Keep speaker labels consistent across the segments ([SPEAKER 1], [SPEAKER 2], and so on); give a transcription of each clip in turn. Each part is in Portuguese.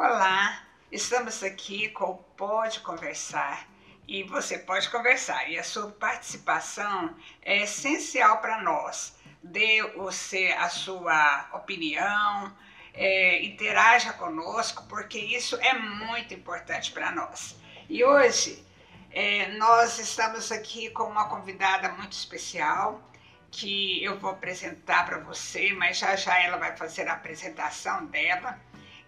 [SPEAKER 1] Olá, estamos aqui com o Pode Conversar e você pode conversar e a sua participação é essencial para nós. Dê a sua opinião, interaja conosco, porque isso é muito importante para nós. E hoje nós estamos aqui com uma convidada muito especial que eu vou apresentar para você, mas já já ela vai fazer a apresentação dela,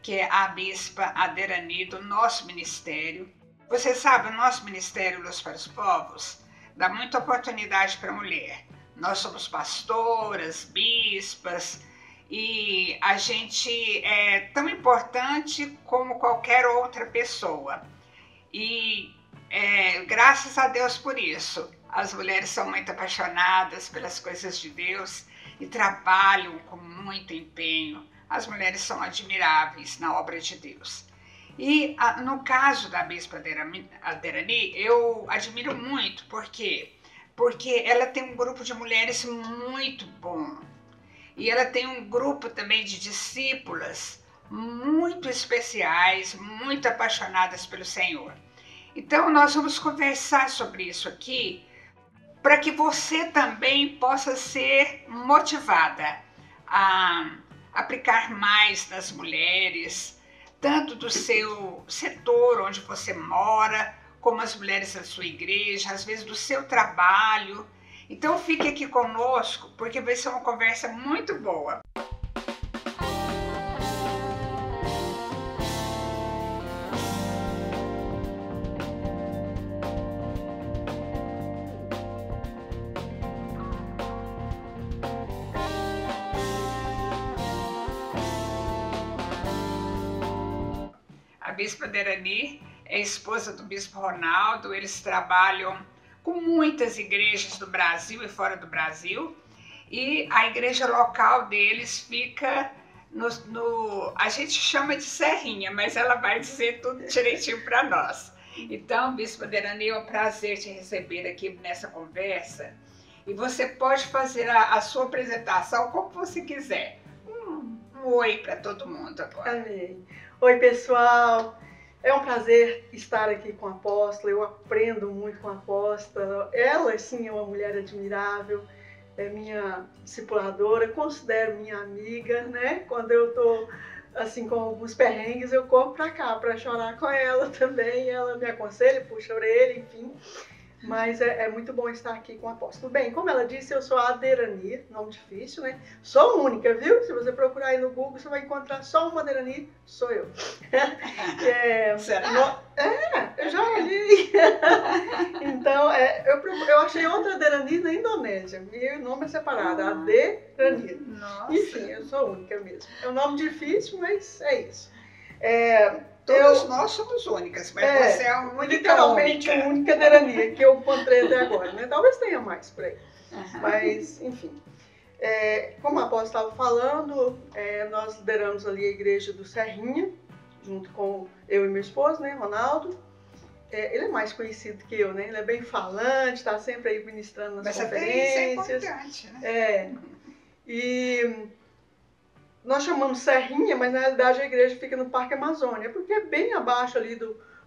[SPEAKER 1] que é a Bispa Aderani do nosso ministério. Você sabe, o nosso Ministério Luz para os Povos dá muita oportunidade para a mulher. Nós somos pastoras, bispas, e a gente é tão importante como qualquer outra pessoa. E graças a Deus por isso. As mulheres são muito apaixonadas pelas coisas de Deus e trabalham com muito empenho. As mulheres são admiráveis na obra de Deus. E no caso da Bispa Aderani, eu admiro muito. Por quê? Porque ela tem um grupo de mulheres muito bom. E ela tem um grupo também de discípulas muito especiais, muito apaixonadas pelo Senhor. Então, nós vamos conversar sobre isso aqui, para que você também possa ser motivada a aplicar mais nas mulheres, tanto do seu setor onde você mora, como as mulheres da sua igreja, às vezes do seu trabalho. Então fique aqui conosco, porque vai ser uma conversa muito boa. A Bispa Aderani é esposa do Bispo Ronaldo, eles trabalham com muitas igrejas do Brasil e fora do Brasil, e a igreja local deles fica a gente chama de Serrinha, mas ela vai dizer tudo direitinho para nós. Então, Bispa Aderani, é um prazer te receber aqui nessa conversa, e você pode fazer a sua apresentação como você quiser. Um oi para todo mundo agora.
[SPEAKER 2] Amém. Oi, pessoal. É um prazer estar aqui com a apóstola. Eu aprendo muito com a apóstola. Ela, sim, é uma mulher admirável. É minha discipuladora. Considero minha amiga, né? Quando eu estou assim com alguns perrengues, eu corro para cá para chorar com ela também. Ela me aconselha, puxa a orelha, enfim. Mas é muito bom estar aqui com a apóstola. Bem, como ela disse, eu sou a Aderani, nome difícil, né? Sou única, viu? Se você procurar aí no Google, você vai encontrar só uma Aderani, sou eu.
[SPEAKER 1] Será?
[SPEAKER 2] Eu já olhei. Então, eu achei outra Aderani na Indonésia, e o nome é separado, Aderani.
[SPEAKER 1] Nossa.
[SPEAKER 2] Enfim, eu sou única mesmo. É um nome difícil, mas é isso.
[SPEAKER 1] Todas nós somos únicas, mas você é a única.
[SPEAKER 2] Literalmente a única Aderani que eu encontrei até agora, né? Talvez tenha mais por aí.
[SPEAKER 1] Uhum.
[SPEAKER 2] Mas, enfim. Como a apóstola estava falando, nós lideramos ali a igreja do Serrinha, junto com eu e meu esposo, né, Ronaldo. Ele é mais conhecido que eu, né? Ele é bem falante, está sempre aí ministrando nas conferências.
[SPEAKER 1] Mas até isso é importante, né?
[SPEAKER 2] E nós chamamos Serrinha, mas na realidade a igreja fica no Parque Amazônia, porque é bem abaixo ali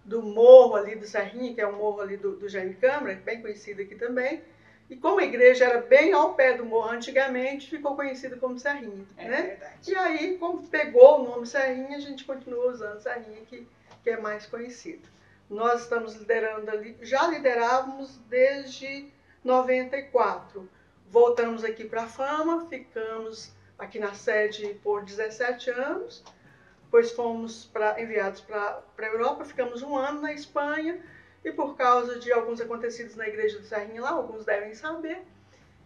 [SPEAKER 2] do morro ali do Serrinha, que é o morro ali do Jaime Câmara, bem conhecido aqui também. E como a igreja era bem ao pé do morro antigamente, ficou conhecido como Serrinha, né?
[SPEAKER 1] Verdade.
[SPEAKER 2] E aí, como pegou o nome Serrinha, a gente continua usando Serrinha, que é mais conhecido. Nós estamos liderando ali, já liderávamos desde 94. Voltamos aqui para a Fama, ficamos aqui na sede por 17 anos, depois fomos enviados para a Europa, ficamos um ano na Espanha, e por causa de alguns acontecidos na igreja do Serrinha lá, alguns devem saber,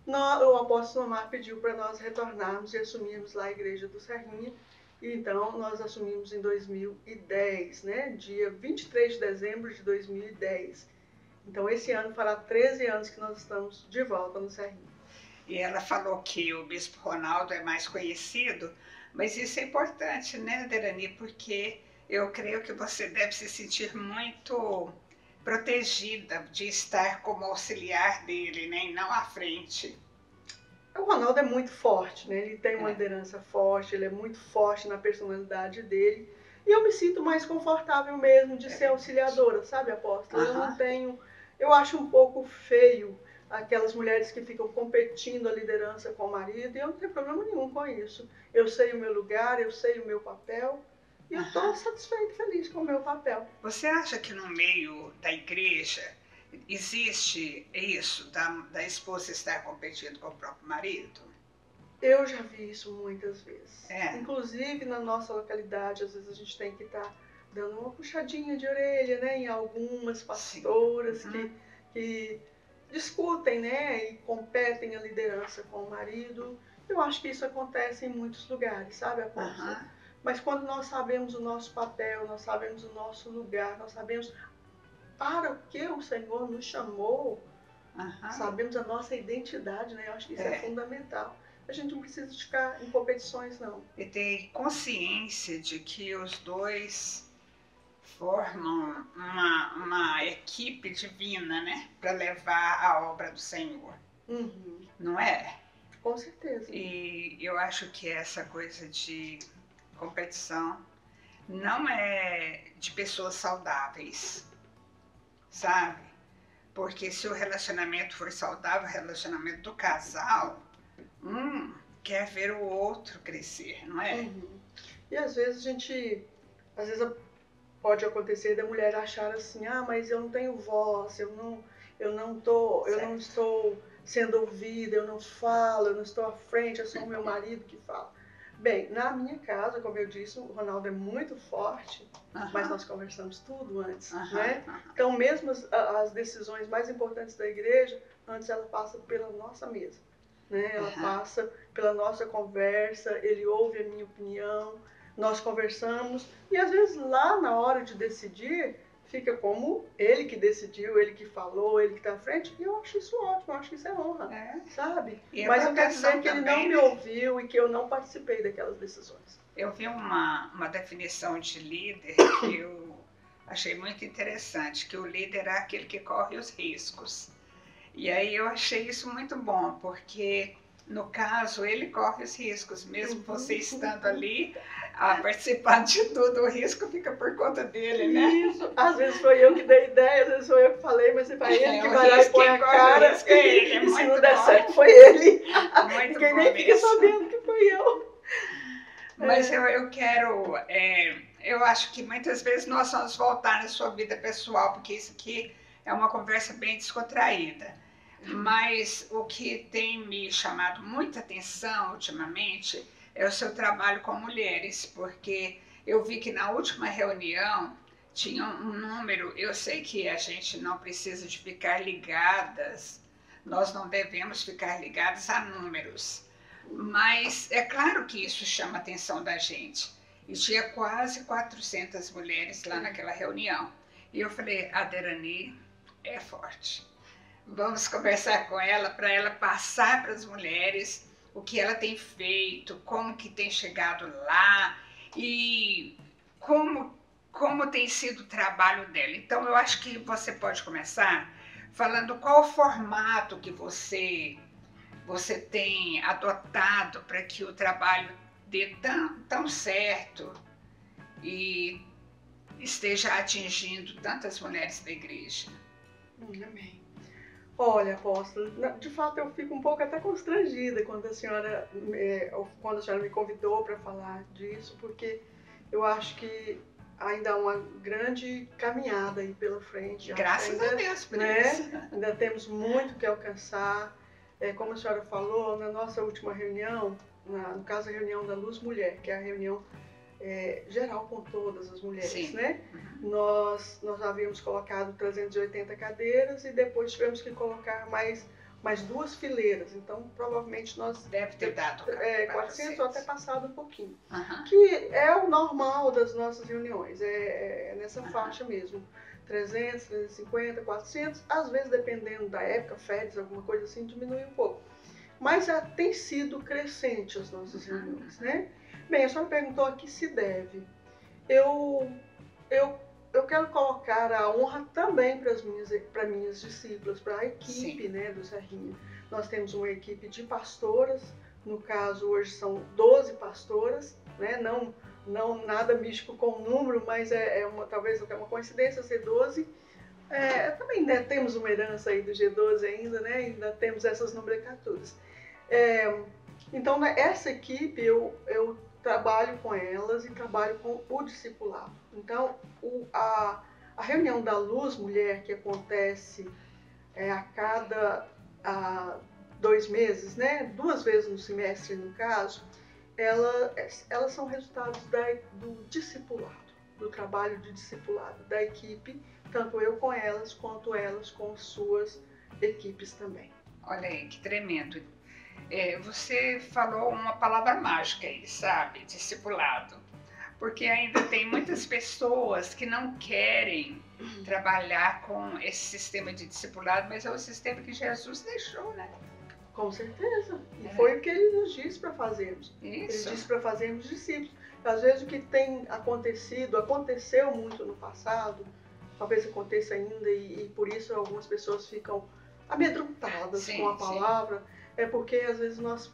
[SPEAKER 2] o apóstolo Omar pediu para nós retornarmos e assumirmos lá a igreja do Serrinha, e então nós assumimos em 2010, né? Dia 23 de dezembro de 2010. Então esse ano fará 13 anos que nós estamos de volta no Serrinha.
[SPEAKER 1] E ela falou que o Bispo Ronaldo é mais conhecido, mas isso é importante, né, Aderani? Porque eu creio que você deve se sentir muito protegida de estar como auxiliar dele, né, e não à frente.
[SPEAKER 2] O Ronaldo é muito forte, né? Ele tem uma liderança forte, ele é muito forte na personalidade dele. E eu me sinto mais confortável mesmo de ser auxiliadora, sabe, apóstola? Eu não tenho... Eu acho um pouco feio aquelas mulheres que ficam competindo a liderança com o marido, e eu não tenho problema nenhum com isso. Eu sei o meu lugar, eu sei o meu papel, e eu estou satisfeita e feliz com o meu papel.
[SPEAKER 1] Você acha que no meio da igreja existe isso, da esposa estar competindo com o próprio marido?
[SPEAKER 2] Eu já vi isso muitas vezes.
[SPEAKER 1] É.
[SPEAKER 2] Inclusive na nossa localidade, às vezes a gente tem que estar dando uma puxadinha de orelha, né, em algumas pastoras que discutem, né, e competem a liderança com o marido. Eu acho que isso acontece em muitos lugares, sabe, apóstola? Mas quando nós sabemos o nosso papel, nós sabemos o nosso lugar, nós sabemos para o que o Senhor nos chamou, sabemos a nossa identidade, né? Eu acho que isso é fundamental. A gente não precisa ficar em competições, não.
[SPEAKER 1] E ter consciência de que os dois formam uma equipe divina, né? Para levar a obra do Senhor. Não é?
[SPEAKER 2] Com certeza.
[SPEAKER 1] E eu acho que essa coisa de competição não é de pessoas saudáveis, sabe? Porque se o relacionamento for saudável, o relacionamento do casal, quer ver o outro crescer, não é?
[SPEAKER 2] E às vezes pode acontecer da mulher achar assim, mas eu não tenho voz, eu não estou sendo ouvida, eu não falo, eu não estou à frente, é só o meu marido que fala. Bem, na minha casa, como eu disse, o Ronaldo é muito forte, mas nós conversamos tudo antes, né? Então, mesmo as decisões mais importantes da igreja, antes ela passa pela nossa mesa, né? Ela passa pela nossa conversa, ele ouve a minha opinião, nós conversamos, e às vezes lá na hora de decidir, fica como ele que decidiu, ele que falou, ele que está à frente, e eu acho isso ótimo, eu acho que isso é honra, sabe? Mas eu quero dizer que ele não me ouviu e que eu não participei daquelas decisões.
[SPEAKER 1] Eu vi uma definição de líder que eu achei muito interessante, que o líder é aquele que corre os riscos. E aí eu achei isso muito bom, porque no caso ele corre os riscos, mesmo você estando ali, participando de tudo, o risco fica por conta dele, né?
[SPEAKER 2] Isso, às vezes foi eu que dei ideia, às vezes foi eu que falei, mas é para ele que vai lá e põe a cara, e se não der certo foi ele. Ninguém nem fica sabendo que foi eu.
[SPEAKER 1] Mas eu quero, eu acho que muitas vezes nós vamos voltar na sua vida pessoal, porque isso aqui é uma conversa bem descontraída. Mas o que tem me chamado muita atenção ultimamente é o seu trabalho com mulheres, porque eu vi que na última reunião tinha um número, eu sei que a gente não precisa de ficar ligadas, nós não devemos ficar ligadas a números, mas é claro que isso chama a atenção da gente. E tinha quase 400 mulheres lá naquela reunião. E eu falei, a Derani é forte. Vamos conversar com ela para ela passar para as mulheres o que ela tem feito, como que tem chegado lá e como tem sido o trabalho dela. Então eu acho que você pode começar falando qual o formato que você tem adotado para que o trabalho dê tão certo e esteja atingindo tantas mulheres da igreja.
[SPEAKER 2] Amém. Olha, apóstolo, de fato eu fico um pouco até constrangida quando a senhora me convidou para falar disso, porque eu acho que ainda há uma grande caminhada aí pela frente.
[SPEAKER 1] Graças a Deus por isso.
[SPEAKER 2] Ainda temos muito que alcançar. Como a senhora falou, na nossa última reunião, no caso a reunião da Luz Mulher, que é a reunião geral com todas as mulheres, né? Nós havíamos colocado 380 cadeiras e depois tivemos que colocar mais 2 fileiras, então provavelmente nós
[SPEAKER 1] deve ter dado
[SPEAKER 2] 400 ou até passado um pouquinho, que é o normal das nossas reuniões, é nessa faixa mesmo, 300, 350, 400, às vezes dependendo da época, férias, alguma coisa assim, diminui um pouco, mas já tem sido crescente as nossas reuniões, né? Bem, a senhora perguntou a que se deve. Eu quero colocar a honra também para minhas discípulas, para a equipe, né, do Serrinha. Nós temos uma equipe de pastoras, no caso hoje são 12 pastoras, né, não não nada místico com o número, mas talvez até uma coincidência ser 12. Também, né, temos uma herança aí do G12 ainda, né? Ainda temos essas nomenclaturas. Então, né, essa equipe, eu trabalho com elas e trabalho com o discipulado. Então, a reunião da Luz Mulher, que acontece a cada 2 meses, né? 2 vezes no semestre, no caso, elas são resultados do discipulado, do trabalho de discipulado da equipe, tanto eu com elas, quanto elas com suas equipes também.
[SPEAKER 1] Olha aí, que tremendo. Você falou uma palavra mágica aí, sabe? Discipulado. Porque ainda tem muitas pessoas que não querem trabalhar com esse sistema de discipulado, mas é o sistema que Jesus deixou, né?
[SPEAKER 2] Com certeza. E foi o que ele nos disse para fazermos.
[SPEAKER 1] Isso.
[SPEAKER 2] Ele disse para fazermos discípulos. Às vezes o que tem aconteceu muito no passado, talvez aconteça ainda, e por isso algumas pessoas ficam amedrontadas com a palavra, é porque às vezes nós,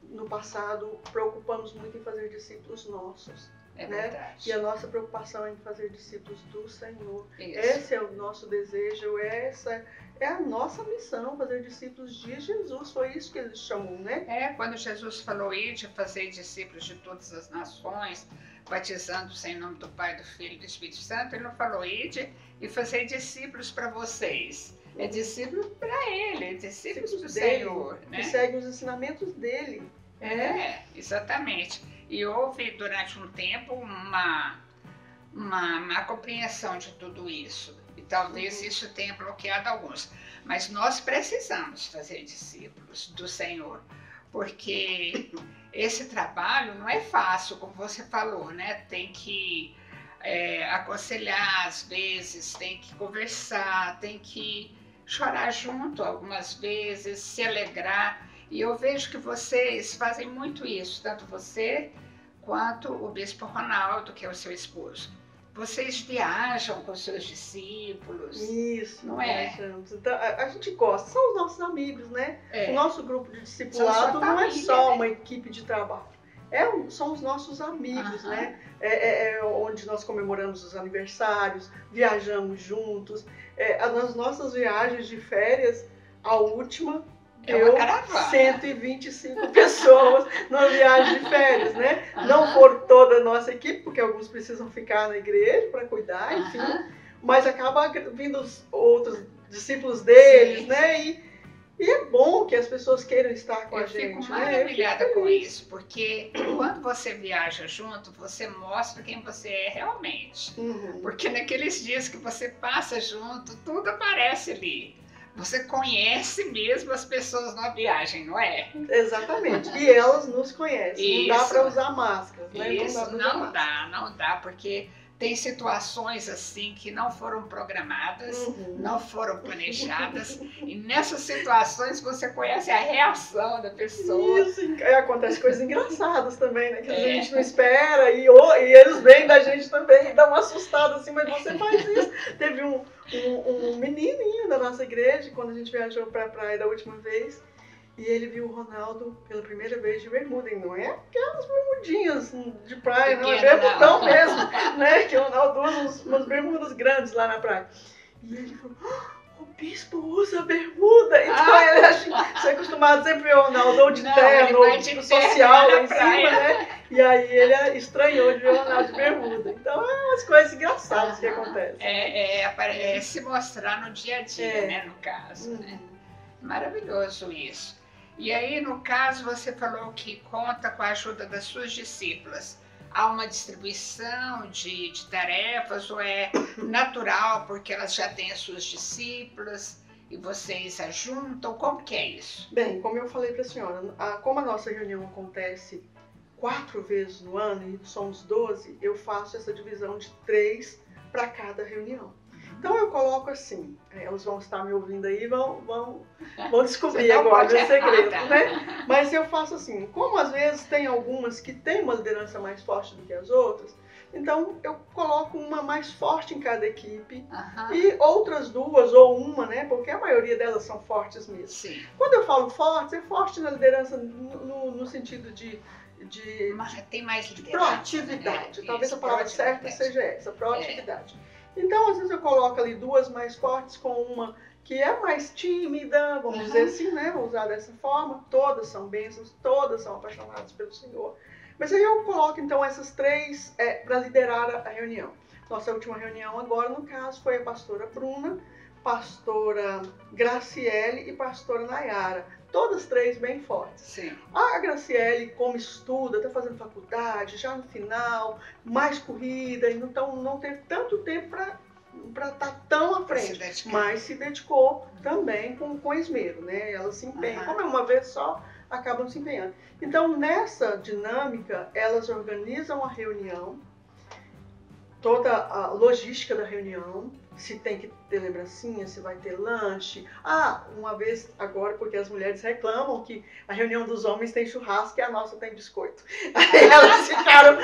[SPEAKER 2] no passado, preocupamos muito em fazer discípulos nossos.
[SPEAKER 1] É verdade.
[SPEAKER 2] E a nossa preocupação é em fazer discípulos do Senhor.
[SPEAKER 1] Isso.
[SPEAKER 2] Esse é o nosso desejo, essa é a nossa missão, fazer discípulos de Jesus. Foi isso que ele chamou, né?
[SPEAKER 1] Quando Jesus falou, ide fazer discípulos de todas as nações, batizando-os em nome do Pai, do Filho e do Espírito Santo, ele não falou, ide e fazer discípulos para vocês. É discípulo para ele, é discípulos do Senhor, né?
[SPEAKER 2] Que seguem os ensinamentos dele.
[SPEAKER 1] Exatamente. E houve durante um tempo uma má compreensão de tudo isso. E talvez isso tenha bloqueado alguns. Mas nós precisamos fazer discípulos do Senhor. Porque esse trabalho não é fácil, como você falou, né? Tem que aconselhar às vezes, tem que conversar, tem que chorar junto algumas vezes, se alegrar. E eu vejo que vocês fazem muito isso, tanto você quanto o Bispo Ronaldo, que é o seu esposo. Vocês viajam com os seus discípulos.
[SPEAKER 2] Isso,
[SPEAKER 1] não é?
[SPEAKER 2] Viajamos. Então, a gente gosta, são os nossos amigos, né? O nosso grupo de discipulado não é só uma equipe de trabalho. São os nossos amigos, né? Onde nós comemoramos os aniversários, viajamos juntos. Nas nossas viagens de férias, a última,
[SPEAKER 1] uma caravana.
[SPEAKER 2] 125 pessoas numa viagem de férias, né? Não por toda a nossa equipe, porque alguns precisam ficar na igreja para cuidar, enfim. Mas acaba vindo os outros discípulos deles, né? E é bom que as pessoas queiram estar com a gente.
[SPEAKER 1] Eu fico maravilhada com isso, porque quando você viaja junto, você mostra quem você é realmente. Porque naqueles dias que você passa junto, tudo aparece ali. Você conhece mesmo as pessoas na viagem, não é?
[SPEAKER 2] Exatamente. E elas nos conhecem. Não dá para usar máscaras, né?
[SPEAKER 1] Isso, não dá, porque tem situações assim que não foram programadas, não foram planejadas, e nessas situações você conhece a reação da pessoa.
[SPEAKER 2] Isso, acontece coisas engraçadas também, né? Que a gente não espera, e eles vêm da gente também e dão uma assustada assim, mas você faz isso. Teve um menininho da nossa igreja, quando a gente viajou para a praia da última vez, e ele viu o Ronaldo pela primeira vez de bermuda, e não é aquelas bermudinhas de praia, não, é bermudão mesmo, né? Que o Ronaldo usa umas bermudas grandes lá na praia. E ele falou, o bispo usa bermuda. Então ele é acostumado sempre a ver o Ronaldo ou de terno, ou de social lá em cima, né? E aí ele estranhou de ver o Ronaldo de bermuda. Então é umas coisas engraçadas que acontecem.
[SPEAKER 1] É se mostrar no dia a dia, né? No caso, né? Maravilhoso isso. E aí, no caso, você falou que conta com a ajuda das suas discípulas. Há uma distribuição de tarefas ou é natural porque elas já têm as suas discípulas e vocês ajuntam? Como que é isso?
[SPEAKER 2] Bem, como eu falei para a senhora, como a nossa reunião acontece 4 vezes no ano e somos 12, eu faço essa divisão de 3 para cada reunião. Então eu coloco assim, elas vão estar me ouvindo aí, vão descobrir agora o segredo, né? Mas eu faço assim, como às vezes tem algumas que têm uma liderança mais forte do que as outras, então eu coloco uma mais forte em cada equipe e outras 2 ou uma, né? Porque a maioria delas são fortes mesmo.
[SPEAKER 1] Sim.
[SPEAKER 2] Quando eu falo forte, é forte na liderança no sentido de
[SPEAKER 1] Tem mais
[SPEAKER 2] de
[SPEAKER 1] liderança,
[SPEAKER 2] proatividade.
[SPEAKER 1] Né?
[SPEAKER 2] Talvez
[SPEAKER 1] Isso,
[SPEAKER 2] a palavra certa seja essa, proatividade. Então, às vezes eu coloco ali duas mais fortes com uma que é mais tímida, vamos dizer assim, né? Vou usar dessa forma. Todas são bênçãos, todas são apaixonadas pelo Senhor. Mas aí eu coloco, então, essas três para liderar a reunião. Nossa última reunião agora, no caso, foi a pastora Bruna, pastora Graciele e pastora Nayara. Todas três bem fortes.
[SPEAKER 1] Sim.
[SPEAKER 2] A Graciele, como estuda, está fazendo faculdade, já no final, mais corrida, então não teve tanto tempo para estar tão à frente, mas se dedicou também com esmero, né? Ela se empenha, como é uma vez só, acabam se empenhando. Então, nessa dinâmica, elas organizam a reunião, toda a logística da reunião, se tem que ter lembrancinha, se vai ter lanche. Uma vez agora, porque as mulheres reclamam que a reunião dos homens tem churrasco e a nossa tem biscoito. Aí elas ficaram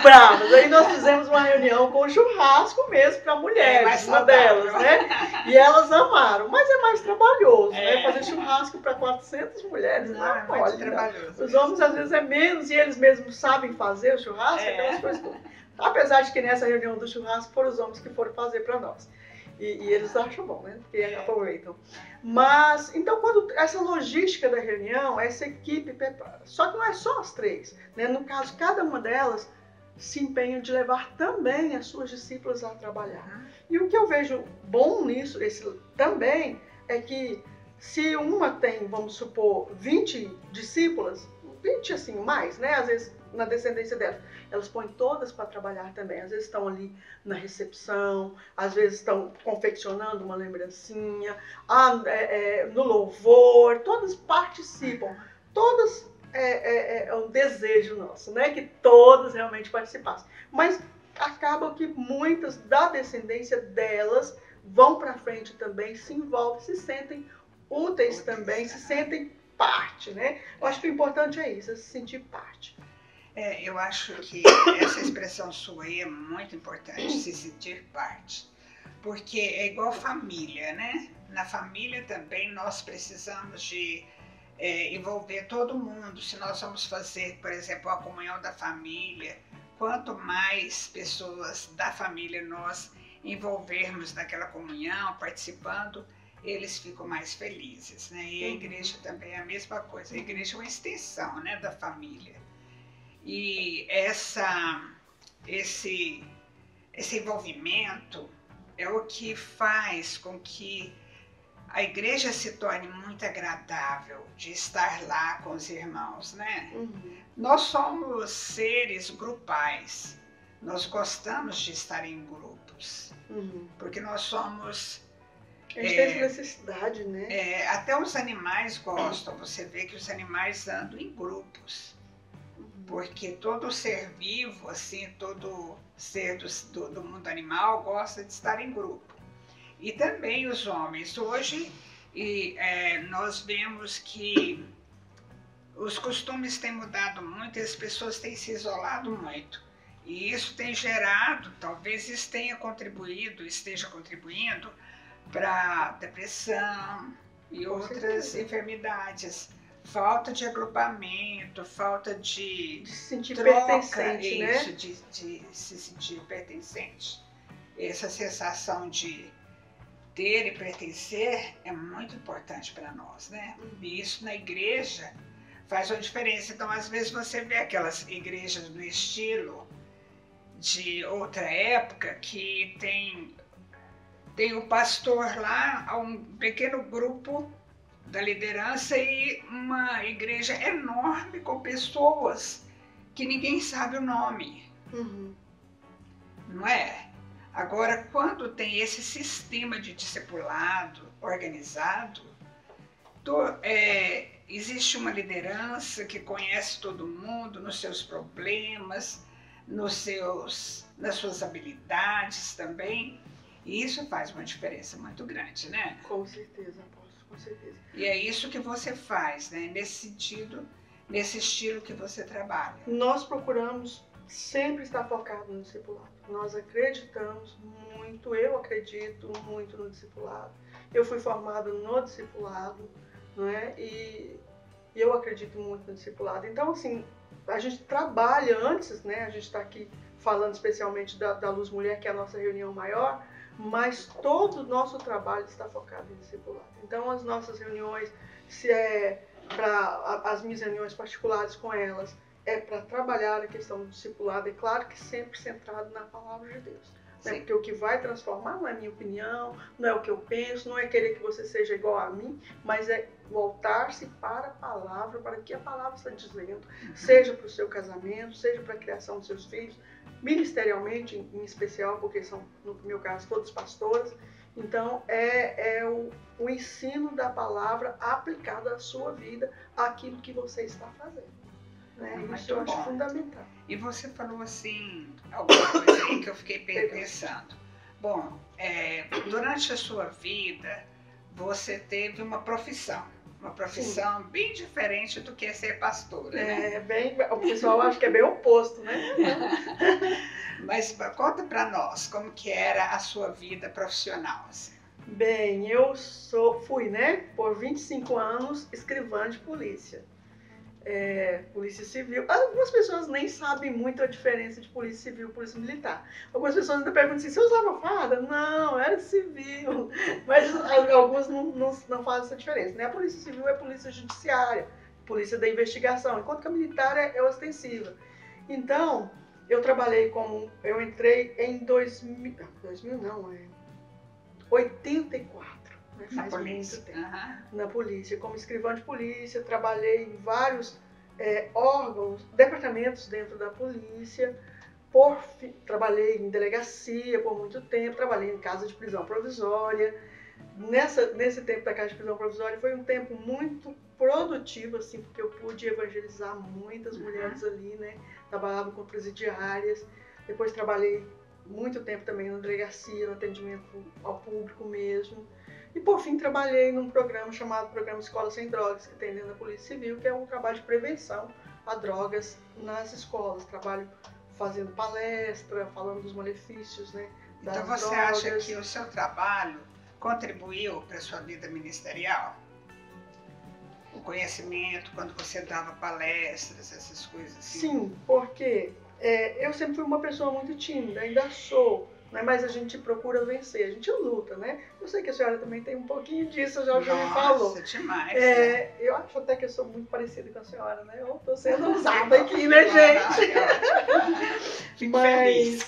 [SPEAKER 2] bravas. Aí nós fizemos uma reunião com churrasco mesmo para mulheres, uma delas, né? E elas amaram, mas é mais trabalhoso, né? Fazer churrasco para 400 mulheres não é mole, trabalhoso. Os homens às vezes é menos e eles mesmos sabem fazer o churrasco, aquelas coisas todas. Apesar de que nessa reunião do churrasco foram os homens que foram fazer para nós. E eles acham bom, né? Porque aproveitam. Mas, então, quando essa logística da reunião, essa equipe prepara. Só que não é só as três. Né? No caso, cada uma delas se empenha de levar também as suas discípulas a trabalhar. E o que eu vejo bom nisso, também, é que se uma tem, vamos supor, 20 discípulas, 20 assim, mais, né? Às vezes, na descendência delas, elas põem todas para trabalhar também. Às vezes estão ali na recepção, às vezes estão confeccionando uma lembrancinha, no louvor, todas participam. Todas é um desejo nosso, né? Que todas realmente participassem. Mas acaba que muitas da descendência delas vão para frente também, se envolvem, se sentem úteis também, se sentem parte, né? Eu acho que o importante é isso, é se sentir parte.
[SPEAKER 1] Eu acho que essa expressão sua aí é muito importante, se sentir parte. Porque é igual família, né? Na família também nós precisamos de envolver todo mundo. Se nós vamos fazer, por exemplo, a comunhão da família, quanto mais pessoas da família nós envolvermos naquela comunhão, participando, eles ficam mais felizes, né? E a igreja também é a mesma coisa. A igreja é uma extensão, né, da família. E esse envolvimento é o que faz com que a igreja se torne muito agradável de estar lá com os irmãos, né? Nós somos seres grupais, nós gostamos de estar em grupos, porque nós somos...
[SPEAKER 2] A gente tem essa necessidade, né?
[SPEAKER 1] Até os animais gostam, você vê que os animais andam em grupos. Porque todo ser vivo, assim, todo ser do mundo animal gosta de estar em grupo. E também os homens. Hoje nós vemos que os costumes têm mudado muito e as pessoas têm se isolado muito. E isso tem gerado, talvez isso esteja contribuindo para depressão e outras enfermidades. Falta de agrupamento, falta de
[SPEAKER 2] se sentir
[SPEAKER 1] troca,
[SPEAKER 2] pertencente, né?
[SPEAKER 1] De se sentir pertencente. Essa sensação de ter e pertencer é muito importante para nós, né? E isso na igreja faz uma diferença. Então, às vezes você vê aquelas igrejas no estilo de outra época que tem o pastor lá, um pequeno grupo da liderança e uma igreja enorme com pessoas que ninguém sabe o nome. Não é? Agora, quando tem esse sistema de discipulado organizado, existe uma liderança que conhece todo mundo nos seus problemas, nas suas habilidades também, e isso faz uma diferença muito grande, né?
[SPEAKER 2] Com certeza, apóstolo, com certeza.
[SPEAKER 1] E é isso que você faz, né? Nesse sentido, nesse estilo que você trabalha.
[SPEAKER 2] Nós procuramos sempre estar focado no discipulado. Nós acreditamos muito, eu acredito muito no discipulado. Eu fui formada no discipulado, não é? E eu acredito muito no discipulado. Então, assim, a gente trabalha antes, né? A gente está aqui falando especialmente da Luz Mulher, que é a nossa reunião maior, mas todo o nosso trabalho está focado em discipulado. Então, as nossas reuniões, se é para as minhas reuniões particulares com elas, é para trabalhar a questão do discipulado, é claro que sempre centrado na palavra de Deus. Né? Porque o que vai transformar não é a minha opinião, não é o que eu penso, não é querer que você seja igual a mim, mas é voltar-se para a palavra, para o que a palavra está dizendo, seja para o seu casamento, seja para a criação dos seus filhos, ministerialmente em especial, porque são, no meu caso, todos pastores. Então, é o ensino da palavra aplicado à sua vida, àquilo que você está fazendo. Né? Isso eu acho fundamental.
[SPEAKER 1] E você falou assim, alguma coisa aí que eu fiquei pensando. Bom, durante a sua vida, você teve uma profissão Sim. bem diferente do que é ser pastora, né?
[SPEAKER 2] O pessoal acha que é bem oposto, né?
[SPEAKER 1] Mas conta para nós, como que era a sua vida profissional, assim.
[SPEAKER 2] Bem, fui, né, por 25 anos, escrivã de polícia. Polícia Civil. Algumas pessoas nem sabem muito a diferença de Polícia Civil e Polícia Militar. Algumas pessoas ainda perguntam assim, você usava farda? Não, era civil. Mas alguns não fazem essa diferença. Né? A Polícia Civil é Polícia Judiciária, Polícia da Investigação, enquanto que a Militar é ostensiva. Então, eu entrei em 84. Né?
[SPEAKER 1] Na polícia.
[SPEAKER 2] Na polícia, como escrivã de polícia, trabalhei em vários órgãos, departamentos dentro da polícia, trabalhei em delegacia por muito tempo, trabalhei em casa de prisão provisória. Nesse tempo da casa de prisão provisória foi um tempo muito produtivo, assim, porque eu pude evangelizar muitas mulheres ali, né? Trabalhava com presidiárias, depois trabalhei muito tempo também na delegacia, no atendimento ao público mesmo. E, por fim, trabalhei num programa chamado Programa Escola Sem Drogas, que tem dentro da Polícia Civil, que é um trabalho de prevenção a drogas nas escolas. Trabalho fazendo palestra, falando dos malefícios, né, das
[SPEAKER 1] Então, você
[SPEAKER 2] drogas.
[SPEAKER 1] acha que o seu trabalho contribuiu para a sua vida ministerial? O conhecimento, quando você dava palestras, essas coisas assim?
[SPEAKER 2] Sim, porque eu sempre fui uma pessoa muito tímida, ainda sou. Né? Mas a gente procura vencer, a gente luta, né? Eu sei que a senhora também tem um pouquinho disso, já me falou.
[SPEAKER 1] Nossa, demais. Né?
[SPEAKER 2] Eu acho até que eu sou muito parecida com a senhora, né? Eu tô sendo usada aqui, né, gente?
[SPEAKER 1] Fico feliz.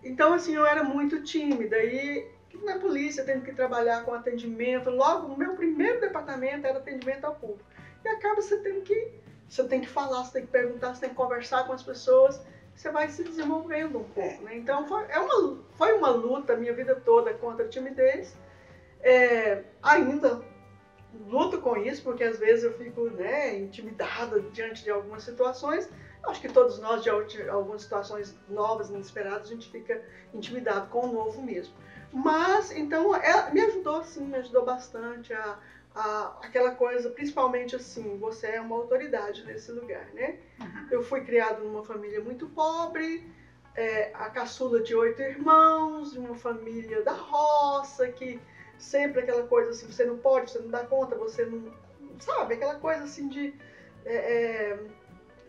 [SPEAKER 2] Então, assim, eu era muito tímida e na polícia tendo que trabalhar com atendimento. Logo, no meu primeiro departamento era atendimento ao público. E acaba você tem que falar, você tem que perguntar, você tem que conversar com as pessoas. Você vai se desenvolvendo um pouco, né? Então foi uma luta a minha vida toda contra a timidez. Ainda luto com isso, porque às vezes eu fico, né, intimidada diante de algumas situações. Acho que todos nós, diante de algumas situações novas, inesperadas, a gente fica intimidado com o novo mesmo. Mas, então, me ajudou sim, me ajudou bastante aquela coisa, principalmente assim, você é uma autoridade nesse lugar, né? Uhum. Eu fui criado numa família muito pobre, a caçula de 8 irmãos, de uma família da roça, que sempre aquela coisa assim, você não pode, você não dá conta, você não... Sabe, aquela coisa assim de...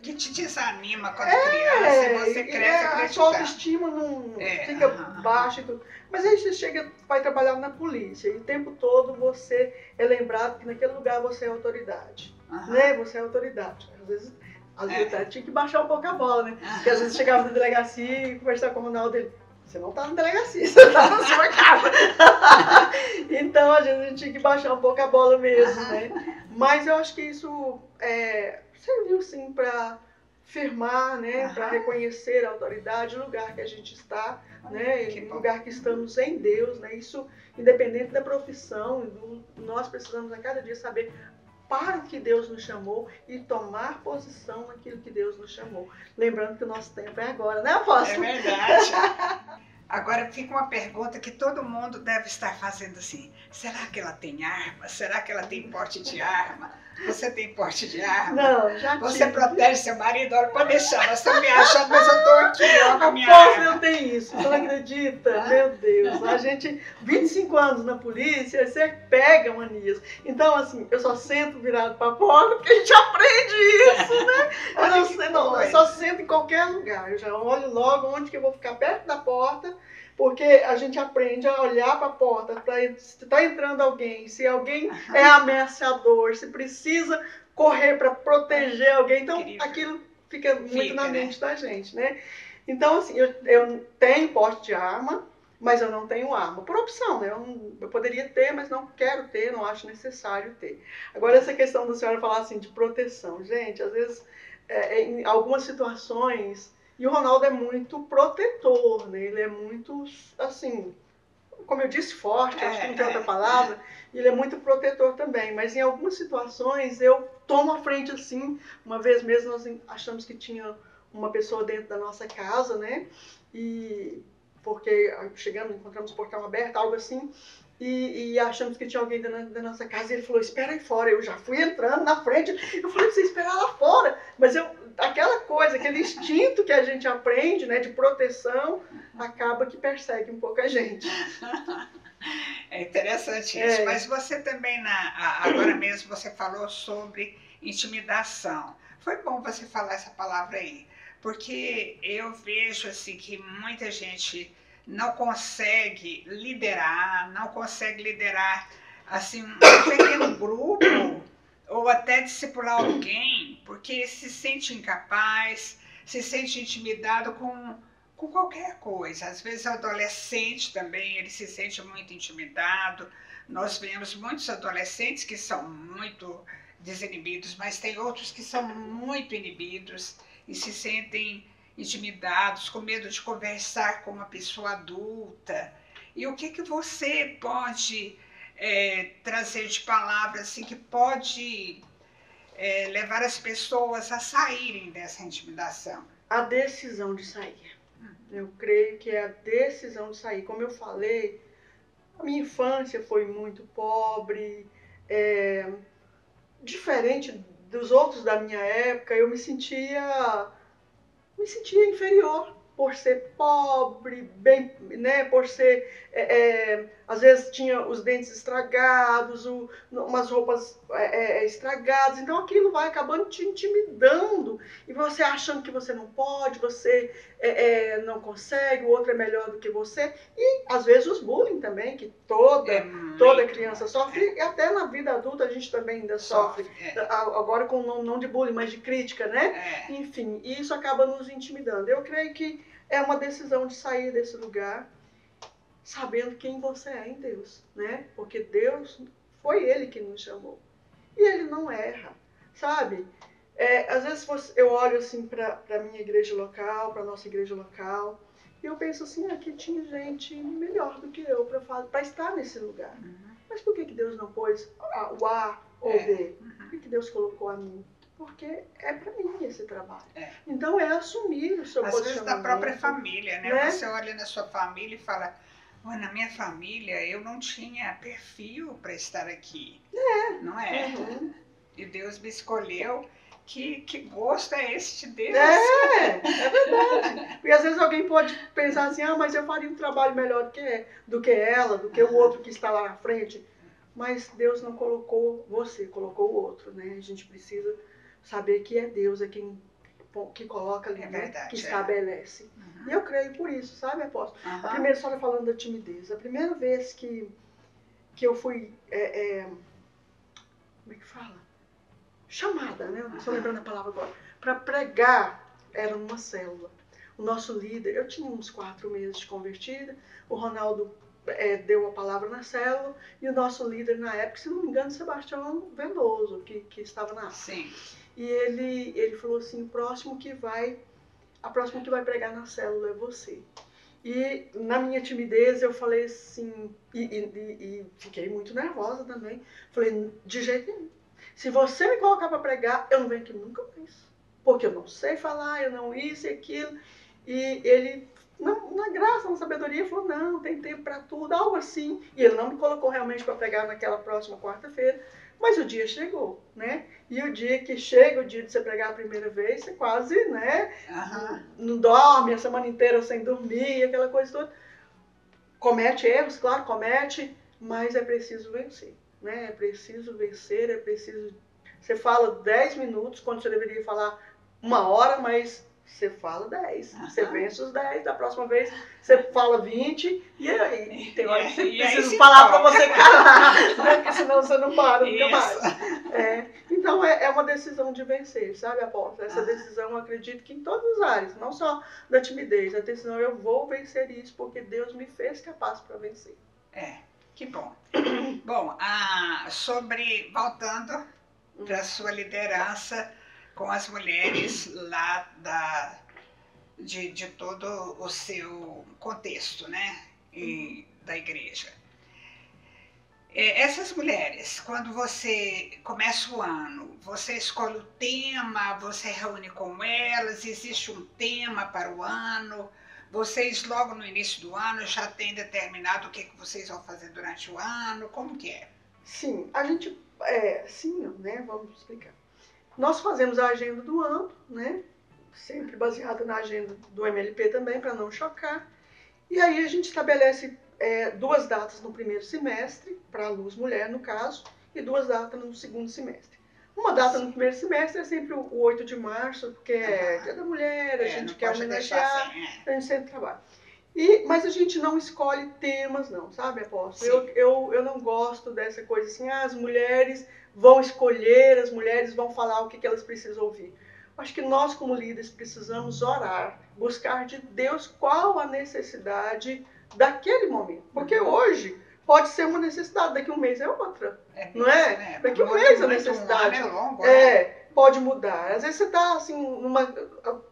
[SPEAKER 1] que te desanima quando criança e você cresce acreditando.
[SPEAKER 2] A sua autoestima não fica baixa e tudo. Mas aí você vai trabalhar na polícia e o tempo todo você é lembrado que naquele lugar você é autoridade. Né? Você é autoridade. Às vezes tinha que baixar um pouco a bola, né? Porque às vezes chegava na delegacia e conversava com o Ronaldo dele. Você não tá na delegacia, você tá na sua casa. Então, às vezes a gente tinha que baixar um pouco a bola mesmo, né? Mas eu acho que isso serviu sim para firmar, né, para reconhecer a autoridade, o lugar que a gente está, né, o lugar que estamos em Deus, né, isso independente da profissão, nós precisamos a cada dia saber para o que Deus nos chamou e tomar posição naquilo que Deus nos chamou. Lembrando que o nosso tempo é agora, né, apóstolo?
[SPEAKER 1] É verdade. Agora fica uma pergunta que todo mundo deve estar fazendo assim: será que ela tem arma? Será que ela tem porte de arma? Você tem porte de arma?
[SPEAKER 2] Não, já
[SPEAKER 1] Você
[SPEAKER 2] tive.
[SPEAKER 1] protege seu marido? Olha, pode deixar, nós estamos me achando, mas eu estou aqui, ó, com a minha
[SPEAKER 2] Aposto
[SPEAKER 1] arma.
[SPEAKER 2] eu tenho isso, você não acredita? Meu Deus, a gente, 25 anos na polícia, você pega manias. Então, assim, eu só sento virado pra porta porque a gente aprende isso, né? Eu não sei, não, eu só sento em qualquer lugar. Eu já olho logo onde que eu vou ficar perto da porta, porque a gente aprende a olhar para a porta, se está entrando alguém, se alguém é ameaçador, se precisa correr para proteger alguém. Então, aquilo fica muito na mente da gente, né? Então, assim, eu tenho porte de arma, mas eu não tenho arma. Por opção, né? Eu poderia ter, mas não quero ter, não acho necessário ter. Agora, essa questão da senhora falar assim de proteção. Gente, às vezes, em algumas situações... E o Ronaldo é muito protetor, né? Ele é muito, assim, como eu disse, forte, acho que não tem outra palavra. Ele é muito protetor também, mas em algumas situações eu tomo a frente assim. Uma vez mesmo nós achamos que tinha uma pessoa dentro da nossa casa, né? E porque chegamos, encontramos o portão aberto, algo assim. E achamos que tinha alguém da nossa casa e ele falou, espera aí fora. Eu já fui entrando na frente, eu falei pra você esperar lá fora. Mas aquela coisa, aquele instinto que a gente aprende, né, de proteção, acaba que persegue um pouco a gente.
[SPEAKER 1] É interessante isso. Mas você também, agora mesmo, você falou sobre intimidação. Foi bom você falar essa palavra aí, porque eu vejo assim que muita gente não consegue liderar assim um pequeno grupo ou até discipular alguém, porque se sente incapaz, se sente intimidado com qualquer coisa. Às vezes o adolescente também, ele se sente muito intimidado. Nós vemos muitos adolescentes que são muito desinibidos, mas tem outros que são muito inibidos e se sentem intimidados, com medo de conversar com uma pessoa adulta. E o que você pode trazer de palavras assim, que pode levar as pessoas a saírem dessa intimidação?
[SPEAKER 2] A decisão de sair. Eu creio que é a decisão de sair. Como eu falei, a minha infância foi muito pobre, diferente dos outros da minha época, eu me sentia inferior por ser pobre, bem, né, por ser, às vezes tinha os dentes estragados, umas roupas estragadas, então aquilo vai acabando te intimidando, e você achando que você não pode, você não consegue, o outro é melhor do que você, e às vezes os bullying também, que toda criança sofre, e até na vida adulta a gente também ainda sofre, agora com não de bullying, mas de crítica, né? Enfim, e isso acaba nos intimidando. Eu creio que é uma decisão de sair desse lugar, sabendo quem você é em Deus, né? Porque Deus, foi Ele que nos chamou. E Ele não erra, sabe? Às vezes eu olho assim para a minha igreja local, para a nossa igreja local, e eu penso assim, aqui tinha gente melhor do que eu para estar nesse lugar. Mas por que Deus não pôs o A ou B? Por que Deus colocou a mim? Porque é para mim esse trabalho. Então é assumir o seu posicionamento.
[SPEAKER 1] Às vezes da própria família, né? Você olha na sua família e fala, na minha família eu não tinha perfil para estar aqui. Não é? E Deus me escolheu. Que gosto é esse de Deus?
[SPEAKER 2] É verdade. Porque às vezes alguém pode pensar assim, mas eu faria um trabalho melhor do que ela, do que o outro que está lá na frente. Mas Deus não colocou você, colocou o outro, né? A gente precisa saber que é Deus que coloca ali, que estabelece. E eu creio por isso, sabe, apóstolo? A primeira história falando da timidez. A primeira vez que eu fui, como é que fala? Chamada, né? Não estou lembrando a palavra agora. Para pregar, era numa célula. O nosso líder, eu tinha uns 4 meses de convertida, o Ronaldo deu a palavra na célula, e o nosso líder na época, se não me engano, Sebastião Veloso, que estava na
[SPEAKER 1] Sim.
[SPEAKER 2] E ele falou assim, a próxima que vai pregar na célula é você. E na minha timidez eu falei assim, e fiquei muito nervosa também, falei, de jeito nenhum. Se você me colocar para pregar, eu não venho aqui nunca mais. Porque eu não sei falar, eu não isso e aquilo. E ele, na graça gastando sabedoria, falou, não, tem tempo para tudo, algo assim. E ele não me colocou realmente para pregar naquela próxima quarta-feira, mas o dia chegou, né? E o dia que chega, o dia de você pregar a primeira vez, você quase, né, não dorme a semana inteira sem dormir, aquela coisa toda. Comete erros, claro, comete, mas é preciso vencer, né? É preciso vencer, é preciso... Você fala 10 minutos, quando você deveria falar 1 hora, mas você fala 10. Você vence os 10, da próxima vez você fala 20, e aí tem hora que você precisa falar para você calar, né? Porque senão você não para nunca mais. Então é uma decisão de vencer, sabe, Apóstolo? Essa decisão eu acredito que em todas as áreas, não só da timidez, a decisão eu vou vencer isso porque Deus me fez capaz para vencer.
[SPEAKER 1] Que bom. Bom, voltando para a sua liderança com as mulheres lá de todo o seu contexto, né, da igreja. Essas mulheres, quando você começa o ano, você escolhe o tema, você reúne com elas, existe um tema para o ano, vocês logo no início do ano já têm determinado o que vocês vão fazer durante o ano, como que é?
[SPEAKER 2] Sim, a gente, sim, né, vamos explicar. Nós fazemos a agenda do ano, né, sempre baseada na agenda do MLP também, para não chocar. E aí a gente estabelece 2 datas no primeiro semestre, para a Luz Mulher, no caso, e 2 datas no segundo semestre. Uma data no primeiro semestre é sempre o 8 de março, porque é Dia da Mulher, a gente quer homenagear, assim, a gente sempre trabalha. Mas a gente não escolhe temas, não, sabe, Apóstolo? Eu não gosto dessa coisa assim, as mulheres vão escolher, as mulheres vão falar o que elas precisam ouvir. Acho que nós, como líderes, precisamos orar, buscar de Deus qual a necessidade daquele momento. Porque hoje pode ser uma necessidade, daqui a um mês é outra, não é?
[SPEAKER 1] Né?
[SPEAKER 2] Daqui a um mês a necessidade pode mudar. Às vezes você está assim,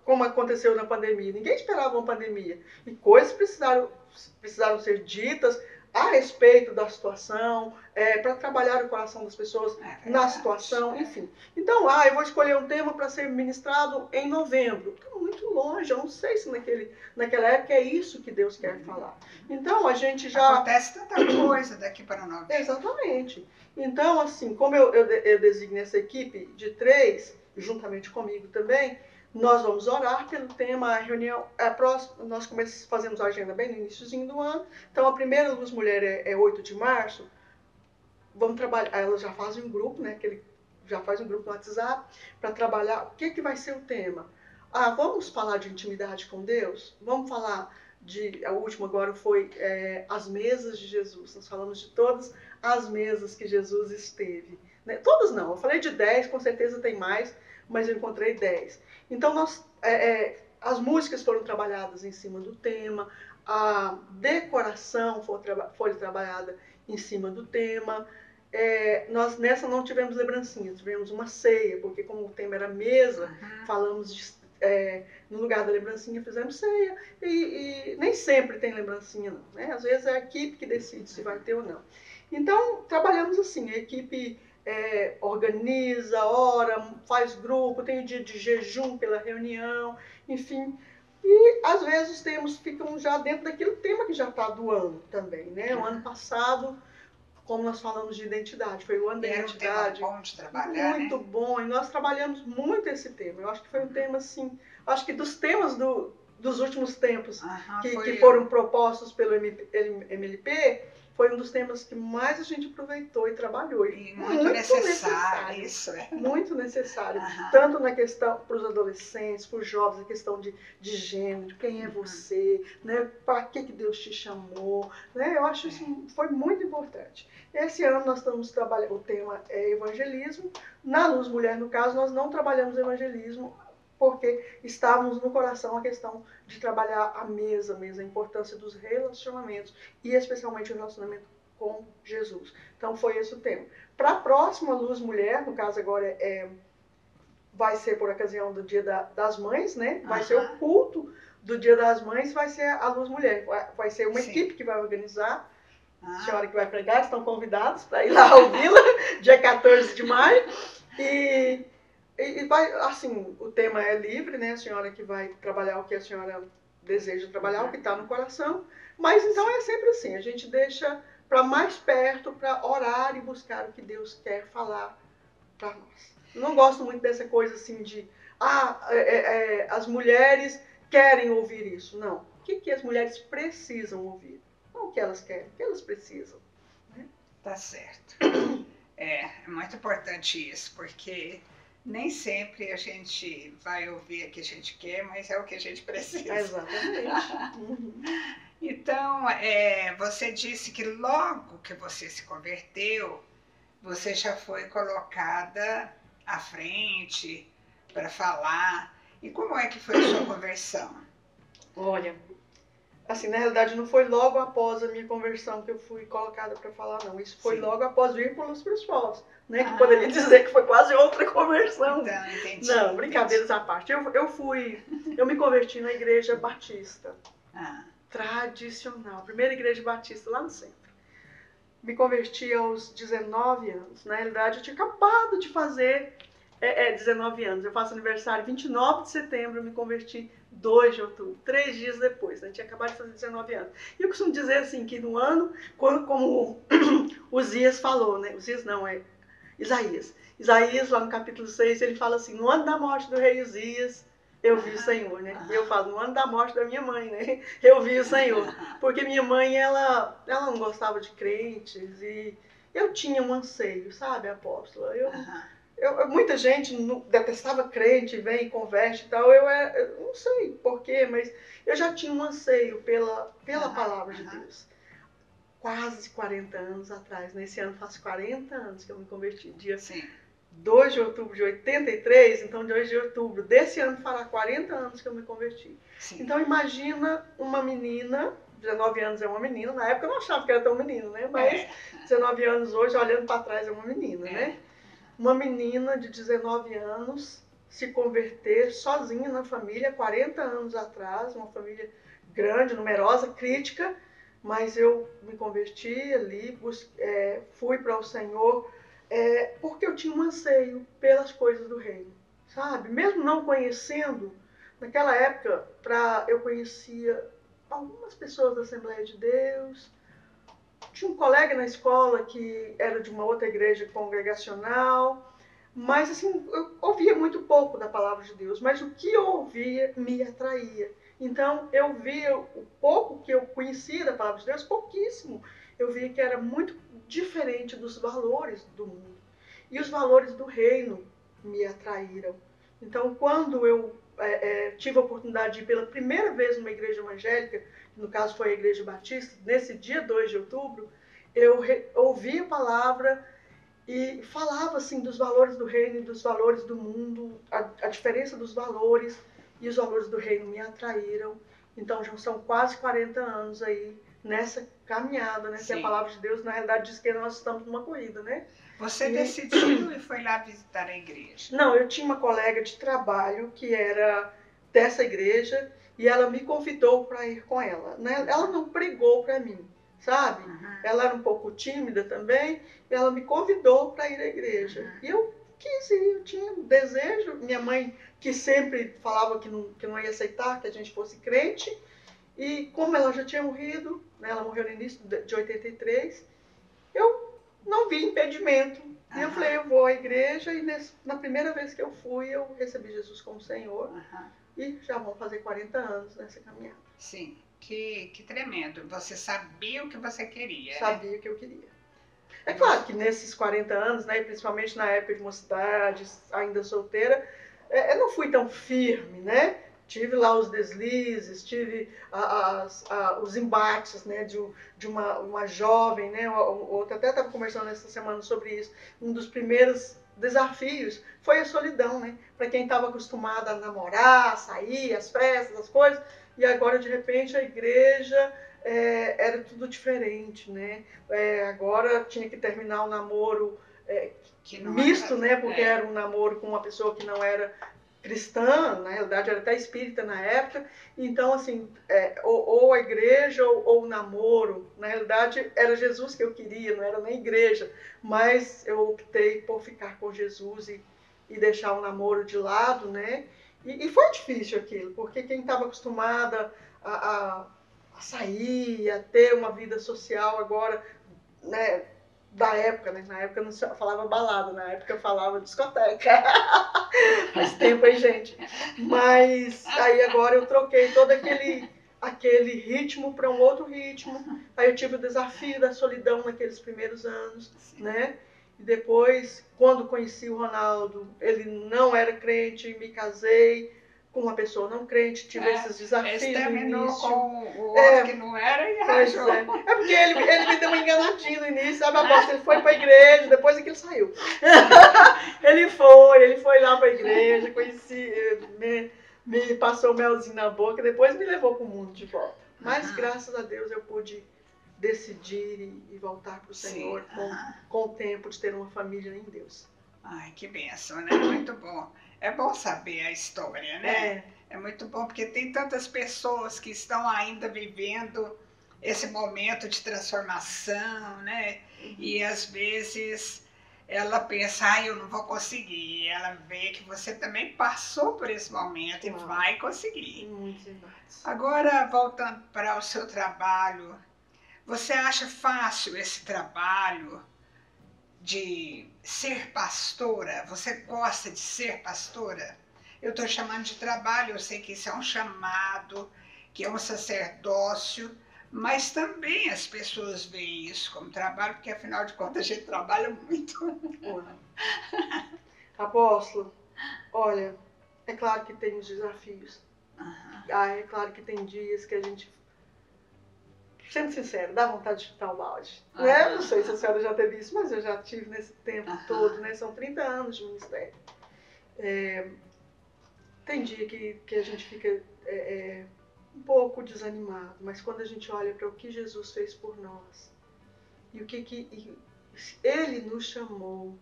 [SPEAKER 2] como aconteceu na pandemia, ninguém esperava uma pandemia. E coisas precisaram ser ditas a respeito da situação, para trabalhar o coração das pessoas na situação, enfim. Então, eu vou escolher um tema para ser ministrado em novembro. Está muito longe, eu não sei se naquela época é isso que Deus quer falar. Então, a gente já...
[SPEAKER 1] Acontece tanta coisa daqui para novembro.
[SPEAKER 2] Exatamente. Então, assim, como eu designei essa equipe de 3, juntamente comigo também, nós vamos orar pelo tema, a reunião, nós fazemos a agenda bem no iníciozinho do ano, então a primeira Luz Mulher é 8 de março, vamos trabalhar, elas já fazem um grupo, né, já faz um grupo no WhatsApp, para trabalhar o que vai ser o tema. Vamos falar de intimidade com Deus? Vamos falar a última agora foi as mesas de Jesus, nós falamos de todas as mesas que Jesus esteve. Né? Todas não, eu falei de 10, com certeza tem mais, mas eu encontrei 10. Então, as músicas foram trabalhadas em cima do tema, a decoração foi trabalhada em cima do tema. Nós nessa não tivemos lembrancinhas, tivemos uma ceia, porque como o tema era mesa, falamos no lugar da lembrancinha fizemos ceia, e nem sempre tem lembrancinha não, né? Às vezes é a equipe que decide se vai ter ou não. Então, trabalhamos assim, a equipe organiza, ora, faz grupo, tem o dia de jejum pela reunião, enfim. E às vezes os temas ficam já dentro daquele tema que já está do ano também, né? O ano passado, como nós falamos de identidade, foi o ano da identidade.
[SPEAKER 1] Um tema bom de trabalhar,
[SPEAKER 2] muito bom, e nós trabalhamos muito esse tema. Eu acho que foi um tema assim, acho que dos temas dos últimos tempos que foram propostos pelo MLP, foi um dos temas que mais a gente aproveitou e trabalhou.
[SPEAKER 1] E muito necessário. Isso
[SPEAKER 2] muito necessário. Tanto na questão para os adolescentes, para os jovens, a questão de gênero, quem é você, né? Para que Deus te chamou. Né? Eu acho isso foi muito importante. Esse ano nós estamos trabalhando, o tema é evangelismo. Na Luz Mulher, no caso, nós não trabalhamos evangelismo, porque estávamos no coração a questão de trabalhar a mesa, a importância dos relacionamentos, e especialmente o relacionamento com Jesus. Então foi esse o tema. Para a próxima Luz Mulher, no caso agora vai ser por ocasião do Dia das Mães, né? Vai ser o culto do Dia das Mães, vai ser a Luz Mulher. Vai ser uma equipe que vai organizar, a senhora que vai pregar, estão convidados para ir lá ouvi-la, dia 14 de maio, e vai, assim, o tema é livre, né? A senhora que vai trabalhar o que a senhora deseja trabalhar, o que está no coração. Mas então é sempre assim, a gente deixa para mais perto, para orar e buscar o que Deus quer falar para nós. Não gosto muito dessa coisa assim de, as mulheres querem ouvir isso. Não. O que as mulheres precisam ouvir? Não o que elas querem, o que elas precisam. Né?
[SPEAKER 1] Tá certo. É muito importante isso, porque nem sempre a gente vai ouvir o que a gente quer, mas é o que a gente precisa.
[SPEAKER 2] Exatamente.
[SPEAKER 1] Então, você disse que logo que você se converteu, você já foi colocada à frente para falar. E como é que foi a sua conversão?
[SPEAKER 2] Olha, assim, na realidade não foi logo após a minha conversão que eu fui colocada para falar, não. Isso foi logo após vir para os povos, né? Que poderia dizer que foi quase outra conversão.
[SPEAKER 1] Então, entendi.
[SPEAKER 2] Não, brincadeiras à parte. Eu me converti na igreja batista. Tradicional, primeira igreja batista lá no centro. Me converti aos 19 anos. Na realidade, eu tinha acabado de fazer 19 anos. Eu faço aniversário 29 de setembro, eu me converti 2 de outubro, 3 dias depois, né? Tinha acabado de fazer 19 anos. E eu costumo dizer assim, que no ano, como Uzias falou, né? Uzias não, é Isaías. Isaías, lá no capítulo 6, ele fala assim, no ano da morte do rei Uzias, eu vi o Senhor, né? E eu falo, no ano da morte da minha mãe, né? Eu vi o Senhor. Porque minha mãe, ela não gostava de crentes e eu tinha um anseio, sabe, apóstola? Muita gente detestava crente, vem e converte e tal. Eu não sei porquê, mas eu já tinha um anseio pela palavra de Deus. Quase 40 anos atrás. Nesse ano faz 40 anos que eu me converti. Dia 2 de outubro de 83, então 2 de outubro desse ano fará 40 anos que eu me converti. Sim. Então imagina uma menina, 19 anos é uma menina, na época eu não achava que era tão menino, né? Mas 19 anos hoje, olhando para trás, é uma menina, né? Uma menina de 19 anos se converter sozinha na família, 40 anos atrás, uma família grande, numerosa, crítica, mas eu me converti ali, fui para o Senhor, porque eu tinha um anseio pelas coisas do reino, sabe? Mesmo não conhecendo, naquela época, eu conhecia algumas pessoas da Assembleia de Deus, tinha um colega na escola que era de uma outra igreja congregacional, mas assim, eu ouvia muito pouco da palavra de Deus, mas o que eu ouvia me atraía. Então eu via o pouco que eu conhecia da palavra de Deus, pouquíssimo, eu via que era muito diferente dos valores do mundo. E os valores do reino me atraíram. Então quando eu tive a oportunidade de ir pela primeira vez numa igreja evangélica, no caso foi a Igreja Batista, nesse dia 2 de outubro, eu ouvi a palavra e falava assim dos valores do reino e dos valores do mundo, a diferença dos valores, e os valores do reino me atraíram. Então já são quase 40 anos aí nessa caminhada, né? Que a palavra de Deus, na realidade, diz que nós estamos numa corrida, né?
[SPEAKER 1] Você decidiu e foi lá visitar a igreja?
[SPEAKER 2] Não, eu tinha uma colega de trabalho que era dessa igreja e ela me convidou para ir com ela. Né? Ela não pregou para mim, sabe? Ela era um pouco tímida também, e ela me convidou para ir à igreja. E eu quis ir, eu tinha um desejo. Minha mãe, que sempre falava que não ia aceitar que a gente fosse crente, e como ela já tinha morrido, né? Ela morreu no início de 83, eu não vi impedimento. E eu falei, eu vou à igreja, e na primeira vez que eu fui, eu recebi Jesus como Senhor. E já vão fazer 40 anos nessa caminhada.
[SPEAKER 1] Sim, que tremendo. Você sabia o que você queria,
[SPEAKER 2] Sabia o que eu queria. É claro que nesses 40 anos, né, principalmente na época de mocidade, ainda solteira, eu não fui tão firme, né? Tive lá os deslizes, tive os embates, né, de uma jovem, né? Outra até estava conversando essa semana sobre isso. Um dos primeiros desafios foi a solidão, né? Para quem estava acostumado a namorar, sair, as festas, as coisas, e agora de repente a igreja era tudo diferente, né? Agora tinha que terminar o namoro misto, né? Porque era um namoro com uma pessoa que não era cristã, na realidade era até espírita na época, então assim, ou a igreja ou o namoro, na realidade era Jesus que eu queria, não era nem igreja, mas eu optei por ficar com Jesus e deixar o namoro de lado, né? E foi difícil aquilo, porque quem estava acostumada a, a sair, a ter uma vida social agora, né? Da época, né? Na época eu não falava balada, na época eu falava discoteca. Faz tempo, hein, gente? Mas aí agora eu troquei todo aquele ritmo para um outro ritmo. Aí eu tive o desafio da solidão naqueles primeiros anos, né? E depois, quando conheci o Ronaldo, ele não era crente, me casei com uma pessoa não crente, tive esses desafios
[SPEAKER 1] ele terminou
[SPEAKER 2] no início.
[SPEAKER 1] Com o outro que não era e arranjou.
[SPEAKER 2] É porque ele me deu uma enganadinha no início, sabe, Apóstolo? Ele foi para a igreja, depois é que ele saiu. ele foi lá para a igreja, conheci, me passou o melzinho na boca, depois me levou para o mundo de volta. Mas, graças a Deus, eu pude decidir e voltar para o Senhor com o tempo de ter uma família em Deus.
[SPEAKER 1] Ai, que bênção, né? Muito bom. É bom saber a história, né? É muito bom, porque tem tantas pessoas que estão ainda vivendo esse momento de transformação, né? E às vezes ela pensa, eu não vou conseguir. E ela vê que você também passou por esse momento e vai conseguir. Agora, voltando para o seu trabalho, você acha fácil esse trabalho de ser pastora? Você gosta de ser pastora? Eu estou chamando de trabalho, eu sei que isso é um chamado, que é um sacerdócio, mas também as pessoas veem isso como trabalho, porque afinal de contas a gente trabalha muito.
[SPEAKER 2] Apóstolo, olha, é claro que tem os desafios. É claro que tem dias que a gente, sendo sincero, dá vontade de chutar o balde. Né? Não sei se a senhora já teve isso, mas eu já tive nesse tempo todo, né? São 30 anos de ministério. Tem dia que a gente fica um pouco desanimado, mas quando a gente olha para o que Jesus fez por nós e o que Ele nos chamou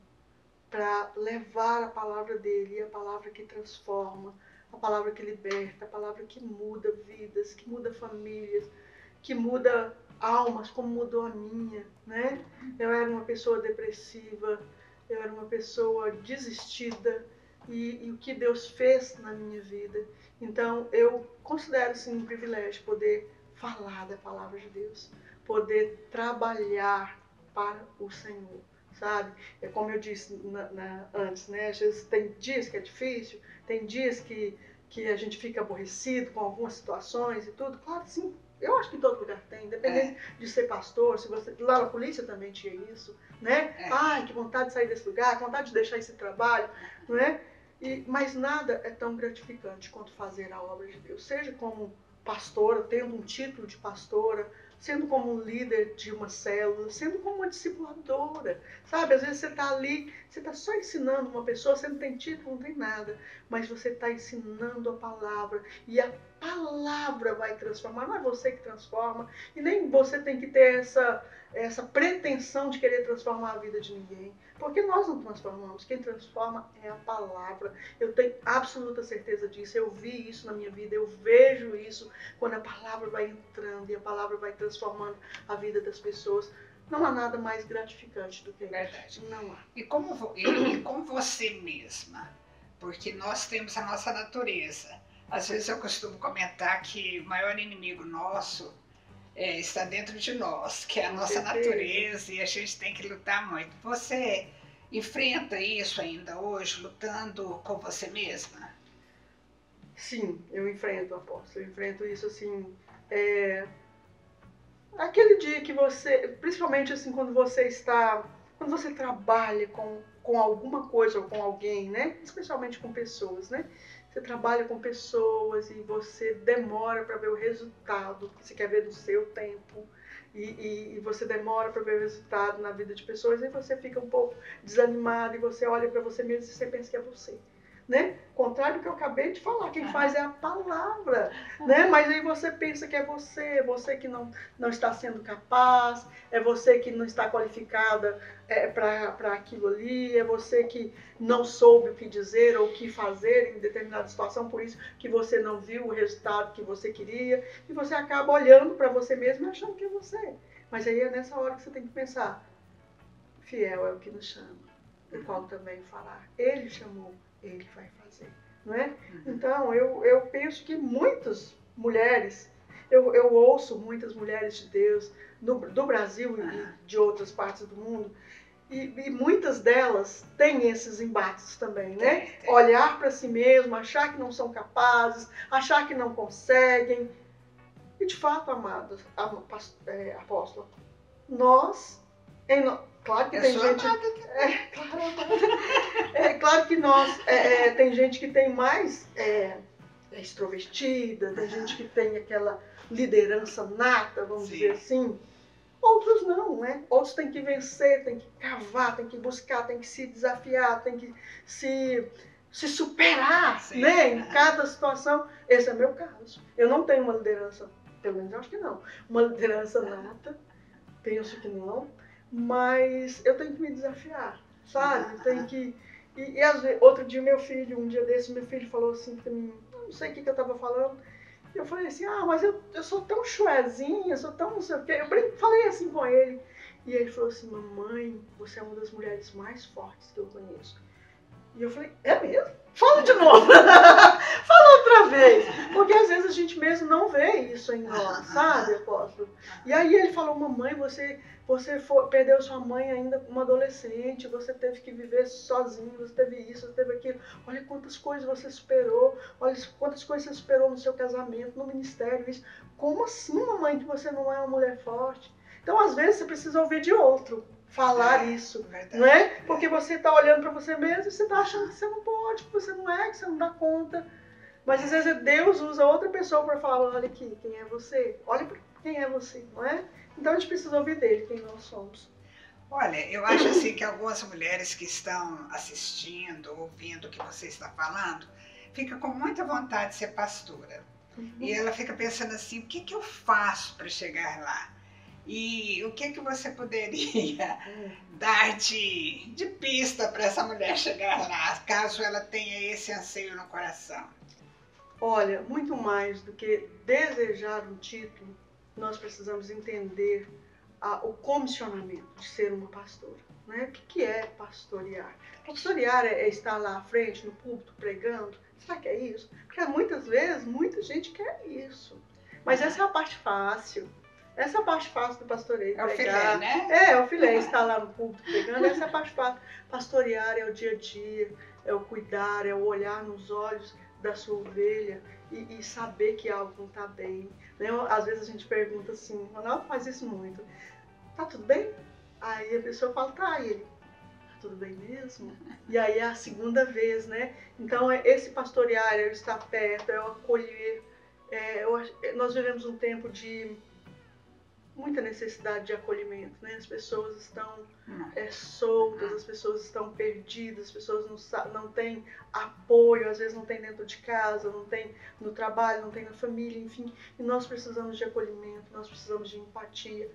[SPEAKER 2] para levar a palavra dele, e a palavra que transforma, a palavra que liberta, a palavra que muda vidas, que muda famílias, que muda almas, como mudou a minha, né? Eu era uma pessoa depressiva, eu era uma pessoa desistida, e o que Deus fez na minha vida. Então, eu considero, sim, um privilégio poder falar da palavra de Deus, poder trabalhar para o Senhor, sabe? É como eu disse antes, né? Às vezes tem dias que é difícil, tem dias que a gente fica aborrecido com algumas situações e tudo. Claro, sim, eu acho que em todo lugar tem, independente de ser pastor, se você, lá na polícia também tinha isso, né? Ai, que vontade de sair desse lugar, que vontade de deixar esse trabalho, não é? Mas nada é tão gratificante quanto fazer a obra de Deus, seja como pastora, tendo um título de pastora, sendo como um líder de uma célula, sendo como uma discipuladora, sabe? Às vezes você está ali, você está só ensinando uma pessoa, você não tem título, não tem nada, mas você está ensinando a palavra, e a palavra vai transformar, não é você que transforma, e nem você tem que ter essa pretensão de querer transformar a vida de ninguém, porque nós não transformamos, quem transforma é a palavra. Eu tenho absoluta certeza disso, eu vi isso na minha vida, eu vejo isso quando a palavra vai entrando e a palavra vai transformando a vida das pessoas. Não há nada mais gratificante do que isso.
[SPEAKER 1] Verdade.
[SPEAKER 2] Não há.
[SPEAKER 1] E como você mesma, porque nós temos a nossa natureza. Às vezes eu costumo comentar que o maior inimigo nosso está dentro de nós, que é a nossa natureza, e a gente tem que lutar muito. Você enfrenta isso ainda hoje, lutando com você mesma?
[SPEAKER 2] Sim, eu enfrento, apóstolo. Eu enfrento isso, assim, aquele dia que você, principalmente assim, quando você trabalha com alguma coisa ou com alguém, né? Especialmente com pessoas, né? Você trabalha com pessoas e você demora para ver o resultado que você quer ver no seu tempo. E você demora para ver o resultado na vida de pessoas, e você fica um pouco desanimado, e você olha para você mesmo e você pensa que é você. Né? Contrário do que eu acabei de falar, quem faz é a palavra, né? Mas aí você pensa que é você que não está sendo capaz, é você que não está qualificada para aquilo ali, é você que não soube o que dizer ou o que fazer em determinada situação, por isso que você não viu o resultado que você queria, e você acaba olhando para você mesmo e achando que é você. Mas aí é nessa hora que você tem que pensar, fiel é o que nos chama, o qual também fará. Ele chamou, ele vai fazer, não é? Então, eu penso que muitas mulheres Eu ouço muitas mulheres de Deus do Brasil e de outras partes do mundo, e muitas delas têm esses embates também, né?
[SPEAKER 1] Tem.
[SPEAKER 2] Olhar para si mesmo, achar que não são capazes, achar que não conseguem. E de fato, amados, apóstolo, nós, claro que tem gente... claro que nós, tem gente que tem mais extrovertida, tem gente que tem aquela liderança nata, vamos dizer assim. Outros não, né? Outros têm que vencer, têm que cavar, têm que buscar, têm que se desafiar, têm que se superar, né? Em cada situação. Esse é o meu caso. Eu não tenho uma liderança, pelo menos eu acho que não, uma liderança nata, penso que não, mas eu tenho que me desafiar, sabe? Tenho que... E às vezes, outro dia um dia desse, meu filho falou assim pra mim, não sei o que eu tava falando, eu falei assim, mas eu sou tão chuezinha, sou tão não sei o quê. Eu falei assim com ele. E ele falou assim, mamãe, você é uma das mulheres mais fortes que eu conheço. E eu falei, é mesmo? Fala de novo. Fala outra vez. Porque às vezes a gente mesmo não vê isso em nós, sabe, apóstolo? E aí ele falou, mamãe, você perdeu sua mãe ainda uma adolescente, você teve que viver sozinho, você teve isso, você teve aquilo. Olha quantas coisas você superou, olha quantas coisas você superou no seu casamento, no ministério, isso. Como assim, mamãe, que você não é uma mulher forte? Então, às vezes, você precisa ouvir de outro falar isso, verdade, não é? Porque você está olhando para você mesmo e você está achando que você não pode, que você não é, que você não dá conta. Mas às vezes Deus usa outra pessoa para falar, olha aqui, quem é você? Olha para quem é você, não é? Então a gente precisa ouvir dele, quem nós somos.
[SPEAKER 1] Olha, eu acho assim que algumas mulheres que estão assistindo, ouvindo o que você está falando, fica com muita vontade de ser pastora. E ela fica pensando assim, o que eu faço para chegar lá? E o que você poderia dar de pista para essa mulher chegar lá, caso ela tenha esse anseio no coração?
[SPEAKER 2] Olha, muito mais do que desejar um título, nós precisamos entender o comissionamento de ser uma pastora. Né? O que é pastorear? Pastorear é estar lá à frente, no púlpito, pregando. Será que é isso? Porque muitas vezes, muita gente quer isso. Mas essa é a parte fácil. Essa é a parte fácil do pastoreio.
[SPEAKER 1] É o filé, né?
[SPEAKER 2] É o filé, estar lá no púlpito pregando. Essa é a parte fácil. Pastorear é o dia a dia, é o cuidar, é o olhar nos olhos da sua ovelha e saber que algo não está bem. Né? Às vezes a gente pergunta assim, Ronaldo faz isso muito. Tá tudo bem? Aí a pessoa fala, tá, e ele, tá tudo bem mesmo? E aí é a segunda vez, né? Então esse pastorear, é o estar perto, é o acolher. Nós vivemos um tempo de muita necessidade de acolhimento, né? As pessoas estão soltas, as pessoas estão perdidas, as pessoas não têm apoio, às vezes não tem dentro de casa, não tem no trabalho, não tem na família, enfim. E nós precisamos de acolhimento, nós precisamos de empatia.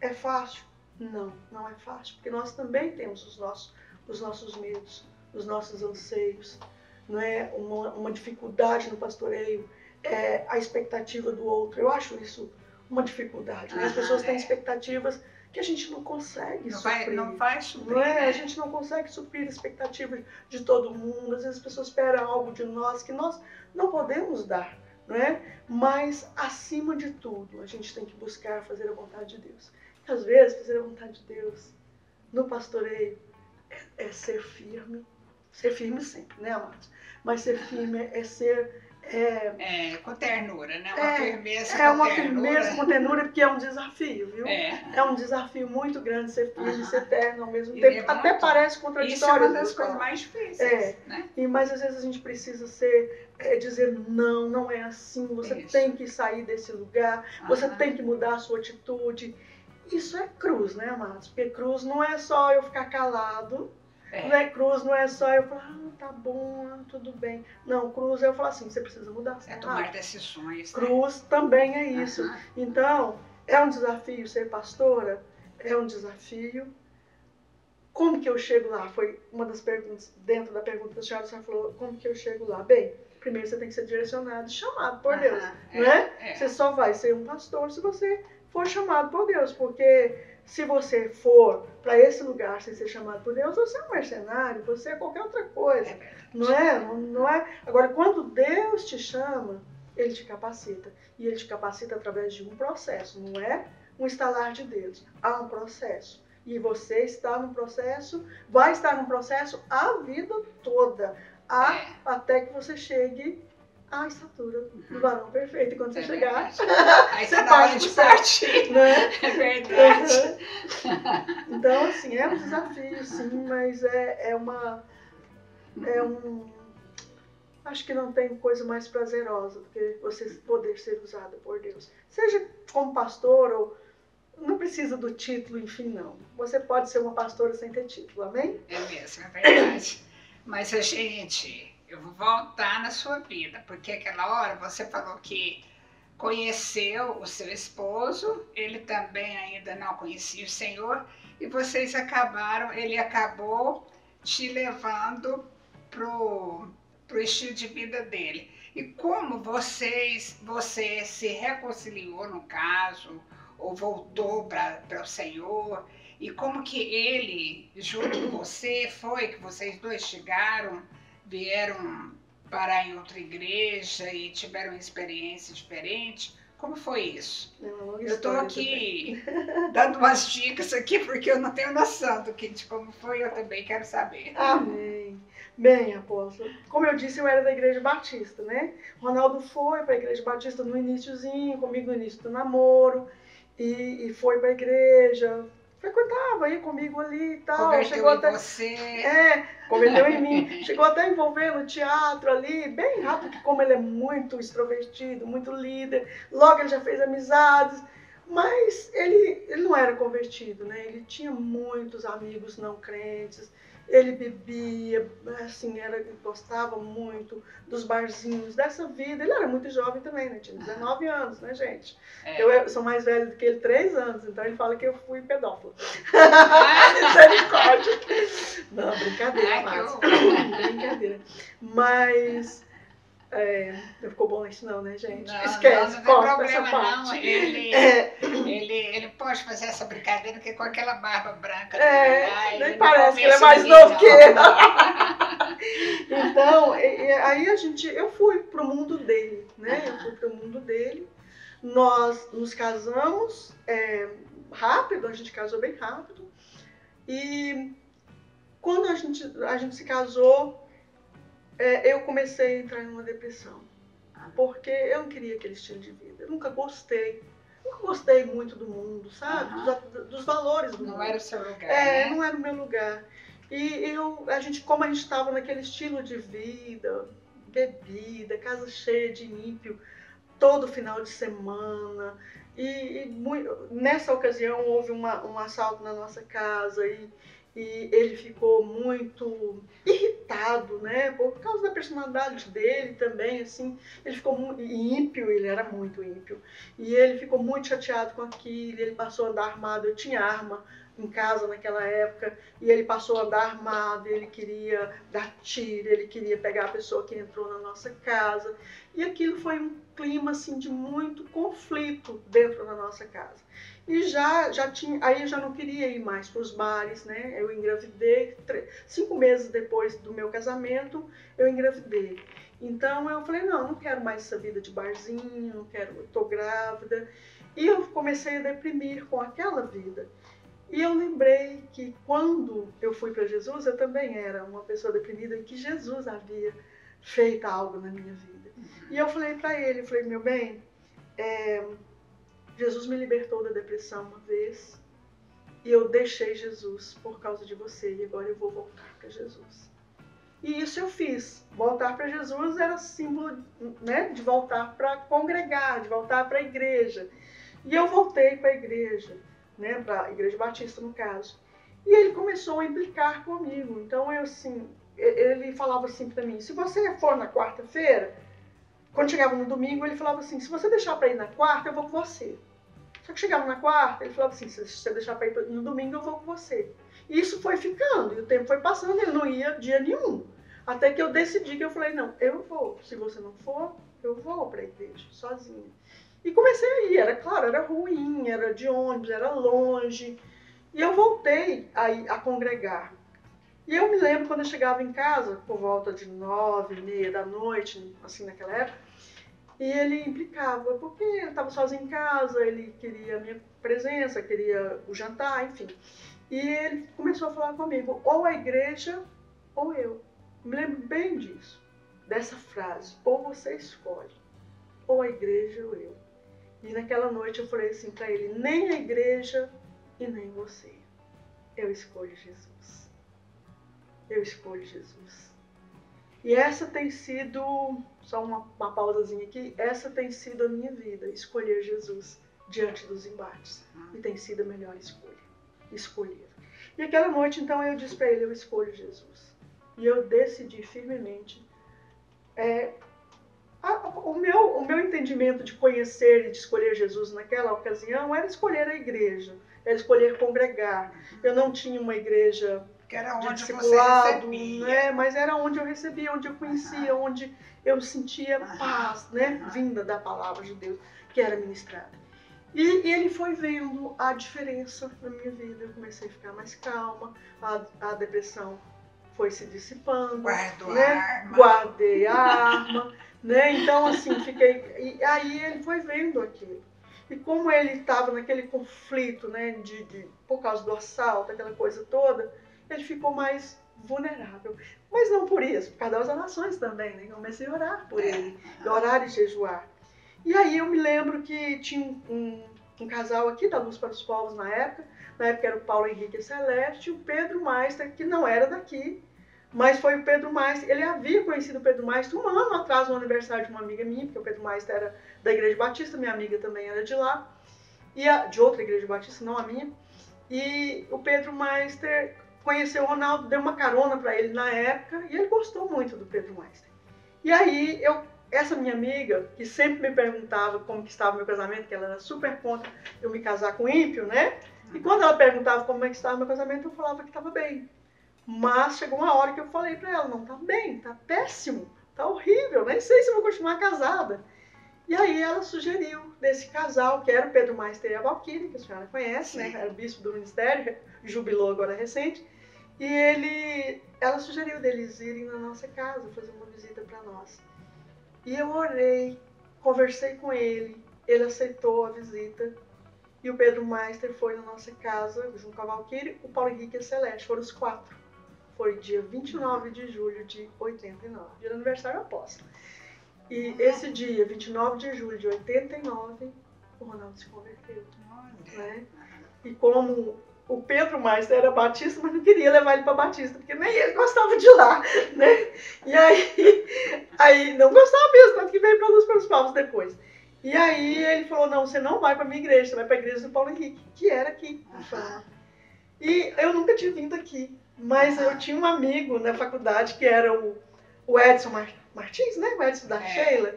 [SPEAKER 2] É fácil? Não, não é fácil, porque nós também temos os nossos medos, os nossos anseios, não é? Uma dificuldade no pastoreio, a expectativa do outro. Eu acho isso uma dificuldade, né? As pessoas têm expectativas que a gente não consegue suprir.
[SPEAKER 1] Não vai suprir,
[SPEAKER 2] não é?
[SPEAKER 1] Né?
[SPEAKER 2] A gente não consegue suprir a expectativa de todo mundo. Às vezes as pessoas esperam algo de nós que nós não podemos dar, não é? Mas, acima de tudo, a gente tem que buscar fazer a vontade de Deus. E, às vezes, fazer a vontade de Deus no pastoreio é ser firme sempre, né, amados? Mas ser firme é ser...
[SPEAKER 1] com ternura, né? Uma firmeza
[SPEAKER 2] com uma firmeza com ternura, porque é um desafio, viu?
[SPEAKER 1] É
[SPEAKER 2] um desafio muito grande ser firme e ser terno ao mesmo tempo. Até parece contraditório.
[SPEAKER 1] Isso é uma das coisas mais difíceis, né?
[SPEAKER 2] Mas às vezes a gente precisa dizer não é assim, você tem que sair desse lugar, você tem que mudar a sua atitude. Isso é cruz, né, amados? Porque cruz não é só eu ficar calado, cruz não é só eu falar, tá bom, tudo bem. Não, cruz é eu falar assim, você precisa mudar.
[SPEAKER 1] Tomar decisões.
[SPEAKER 2] Cruz também é isso. Então, é um desafio ser pastora, é um desafio. Como que eu chego lá? Foi uma das perguntas, dentro da pergunta da senhora, você falou, como que eu chego lá? Bem, primeiro você tem que ser direcionado, chamado por Deus, né? Você só vai ser um pastor se você for chamado por Deus, porque se você for para esse lugar sem ser chamado por Deus, você é um mercenário, você é qualquer outra coisa, não é? Agora, quando Deus te chama, Ele te capacita. E ele te capacita através de um processo, não é um estalar de dedos. Há um processo. E você está no processo, vai estar no processo a vida toda. Até que você chegue à estatura do varão perfeito. E quando você chegar,
[SPEAKER 1] aí você parte de partir.
[SPEAKER 2] Né?
[SPEAKER 1] É verdade.
[SPEAKER 2] Então, assim, é um desafio, sim, mas acho que não tem coisa mais prazerosa do que você poder ser usada por Deus. Seja como pastor ou... Não precisa do título, enfim, não. Você pode ser uma pastora sem ter título, amém?
[SPEAKER 1] É mesmo, é verdade. Mas, gente, eu vou voltar na sua vida, porque aquela hora você falou que conheceu o seu esposo, ele também ainda não conhecia o Senhor, e vocês ele acabou te levando pro estilo de vida dele. E como você se reconciliou, no caso, ou voltou para o Senhor, e como que ele, junto com você, foi que vocês dois vieram parar em outra igreja e tiveram uma experiência diferente? Como foi isso? Eu estou aqui dando umas dicas aqui porque eu não tenho noção de como foi, eu também quero saber.
[SPEAKER 2] Amém. Bem, apóstolo, como eu disse, eu era da Igreja Batista, né? Ronaldo foi para a Igreja Batista no iniciozinho, comigo no início do namoro, e foi para a igreja, frequentava, ia comigo ali e tal.
[SPEAKER 1] Converteu em você.
[SPEAKER 2] Converteu em mim. Chegou até a envolver no teatro ali, bem rápido, que como ele é muito extrovertido, muito líder, logo ele já fez amizades, mas ele não era convertido, né? Ele tinha muitos amigos não crentes, ele bebia, assim, gostava muito dos barzinhos, dessa vida. Ele era muito jovem também, né? Tinha 19 anos, né, gente? Eu sou mais velha do que ele 3 anos, então ele fala que eu fui pedófila. Misericórdia! Não, brincadeira, Márcia. Brincadeira. Mas... não ficou bom isso não, né, gente?
[SPEAKER 1] Não,
[SPEAKER 2] esquece,
[SPEAKER 1] não tem
[SPEAKER 2] corta
[SPEAKER 1] problema,
[SPEAKER 2] essa parte.
[SPEAKER 1] Não. Ele pode fazer essa brincadeira que com aquela barba branca.
[SPEAKER 2] Nem parece que ele é mais novo que eu. Então, aí eu fui pro mundo dele, né? Eu fui pro mundo dele. Nós nos casamos rápido, a gente casou bem rápido. E quando a gente se casou, eu comecei a entrar em uma depressão, porque eu não queria aquele estilo de vida. Eu nunca gostei muito do mundo, sabe? Dos valores do mundo.
[SPEAKER 1] Não era o seu lugar, né?
[SPEAKER 2] Não era o meu lugar. E como a gente estava naquele estilo de vida, bebida, casa cheia de ímpio, todo final de semana. Nessa ocasião houve um assalto na nossa casa e ele ficou muito irritado, né? Por causa da personalidade dele também, assim. Ele ficou muito ímpio, ele era muito ímpio. E ele ficou muito chateado com aquilo, ele passou a andar armado. Eu tinha arma em casa naquela época, e ele passou a andar armado, ele queria dar tiro, ele queria pegar a pessoa que entrou na nossa casa. E aquilo foi um clima, assim, de muito conflito dentro da nossa casa. E aí eu já não queria ir mais para os bares, né? Eu engravidei, 5 meses depois do meu casamento, eu engravidei. Então eu falei, não quero mais essa vida de barzinho, não quero, eu tô grávida. E eu comecei a deprimir com aquela vida. E eu lembrei que quando eu fui para Jesus, eu também era uma pessoa deprimida e que Jesus havia feito algo na minha vida. E eu falei para ele, eu falei, meu bem, Jesus me libertou da depressão uma vez e eu deixei Jesus por causa de você e agora eu vou voltar para Jesus. E isso eu fiz. Voltar para Jesus era símbolo, né, de voltar para congregar, de voltar para a igreja. E eu voltei para a igreja, né, para a Igreja Batista no caso. E ele começou a implicar comigo. Então ele falava assim para mim, se você for na quarta-feira, quando chegava no domingo, ele falava assim, se você deixar para ir na quarta, eu vou com você. Só que chegava na quarta, ele falava assim, se você deixar para ir no domingo, eu vou com você. E isso foi ficando, e o tempo foi passando, ele não ia dia nenhum. Até que eu decidi que eu falei, não, eu vou. Se você não for, eu vou para a igreja, sozinha. E comecei a ir, era ruim, era de ônibus, era longe. E eu voltei a congregar. E eu me lembro quando eu chegava em casa, por volta de 9h30 da noite, assim naquela época, E ele implicava, porque ele estava sozinho em casa, ele queria a minha presença, queria o jantar, enfim. E ele começou a falar comigo, ou a igreja ou eu. Me lembro bem disso, dessa frase, ou você escolhe, ou a igreja ou eu. E naquela noite eu falei assim para ele, nem a igreja e nem você. Eu escolho Jesus. Eu escolho Jesus. E essa tem sido, só uma pausazinha aqui, essa tem sido a minha vida, escolher Jesus diante dos embates. E tem sido a melhor escolha, escolher. E aquela noite, então, eu disse para ele, eu escolho Jesus. E eu decidi firmemente. O meu entendimento de conhecer e de escolher Jesus naquela ocasião era escolher a igreja, era escolher congregar. Eu não tinha uma igreja
[SPEAKER 1] que era onde
[SPEAKER 2] de
[SPEAKER 1] você recebia.
[SPEAKER 2] né? Mas era onde eu recebia, onde eu conhecia, onde eu sentia paz, né? Vinda da palavra de Deus que era ministrada. E ele foi vendo a diferença na minha vida. Eu comecei a ficar mais calma, a depressão foi se dissipando.
[SPEAKER 1] Guardou
[SPEAKER 2] né?
[SPEAKER 1] a arma.
[SPEAKER 2] Guardei a arma, né? Então, assim, fiquei... E aí ele foi vendo aquilo. E como ele estava naquele conflito, né? Por causa do assalto, aquela coisa toda, ele ficou mais vulnerável. Mas não por isso, por causa das orações também, né? Eu comecei a orar por ele, orar e jejuar. E aí eu me lembro que tinha um casal aqui da Luz para os Povos na época era o Paulo Henrique Celeste e o Pedro Meister, que não era daqui, mas foi o Pedro Meister. Ele havia conhecido o Pedro Meister um ano atrás no aniversário de uma amiga minha, porque o Pedro Meister era da Igreja Batista, minha amiga também era de lá, de outra Igreja Batista, não a minha. E o Pedro Meister conheceu o Ronaldo, deu uma carona para ele na época, e ele gostou muito do Pedro Meister. E aí essa minha amiga, que sempre me perguntava como que estava o meu casamento, que ela era super contra eu me casar com ímpio, né? E quando ela perguntava como é que estava o meu casamento, eu falava que estava bem. Mas chegou uma hora que eu falei para ela, não, tá bem, tá péssimo, tá horrível, nem sei se eu vou continuar casada. E aí ela sugeriu desse casal, que era o Pedro Meister e a Valquíria, que a senhora conhece, né? Era o bispo do ministério, jubilou agora recente. E ela sugeriu deles irem na nossa casa, fazer uma visita para nós. E eu orei, conversei com ele aceitou a visita. E o Pedro Meister foi na nossa casa, junto com a Valquíria, o Paulo Henrique e a Celeste, foram os 4. Foi dia 29 de julho de 89, dia do aniversário apóstolo. E esse dia, 29 de julho de 89, o Ronaldo se converteu. Né? E como o Pedro Meister era batista, mas não queria levar ele para batista, porque nem ele gostava de lá, né? E aí não gostava mesmo, tanto que veio para Luz para os Povos depois. E aí ele falou, não, você não vai para a minha igreja, você vai para a igreja do Paulo Henrique, que era aqui. E eu nunca tinha vindo aqui, mas eu tinha um amigo na faculdade que era o Edson Martins, né? O Edson da Sheila.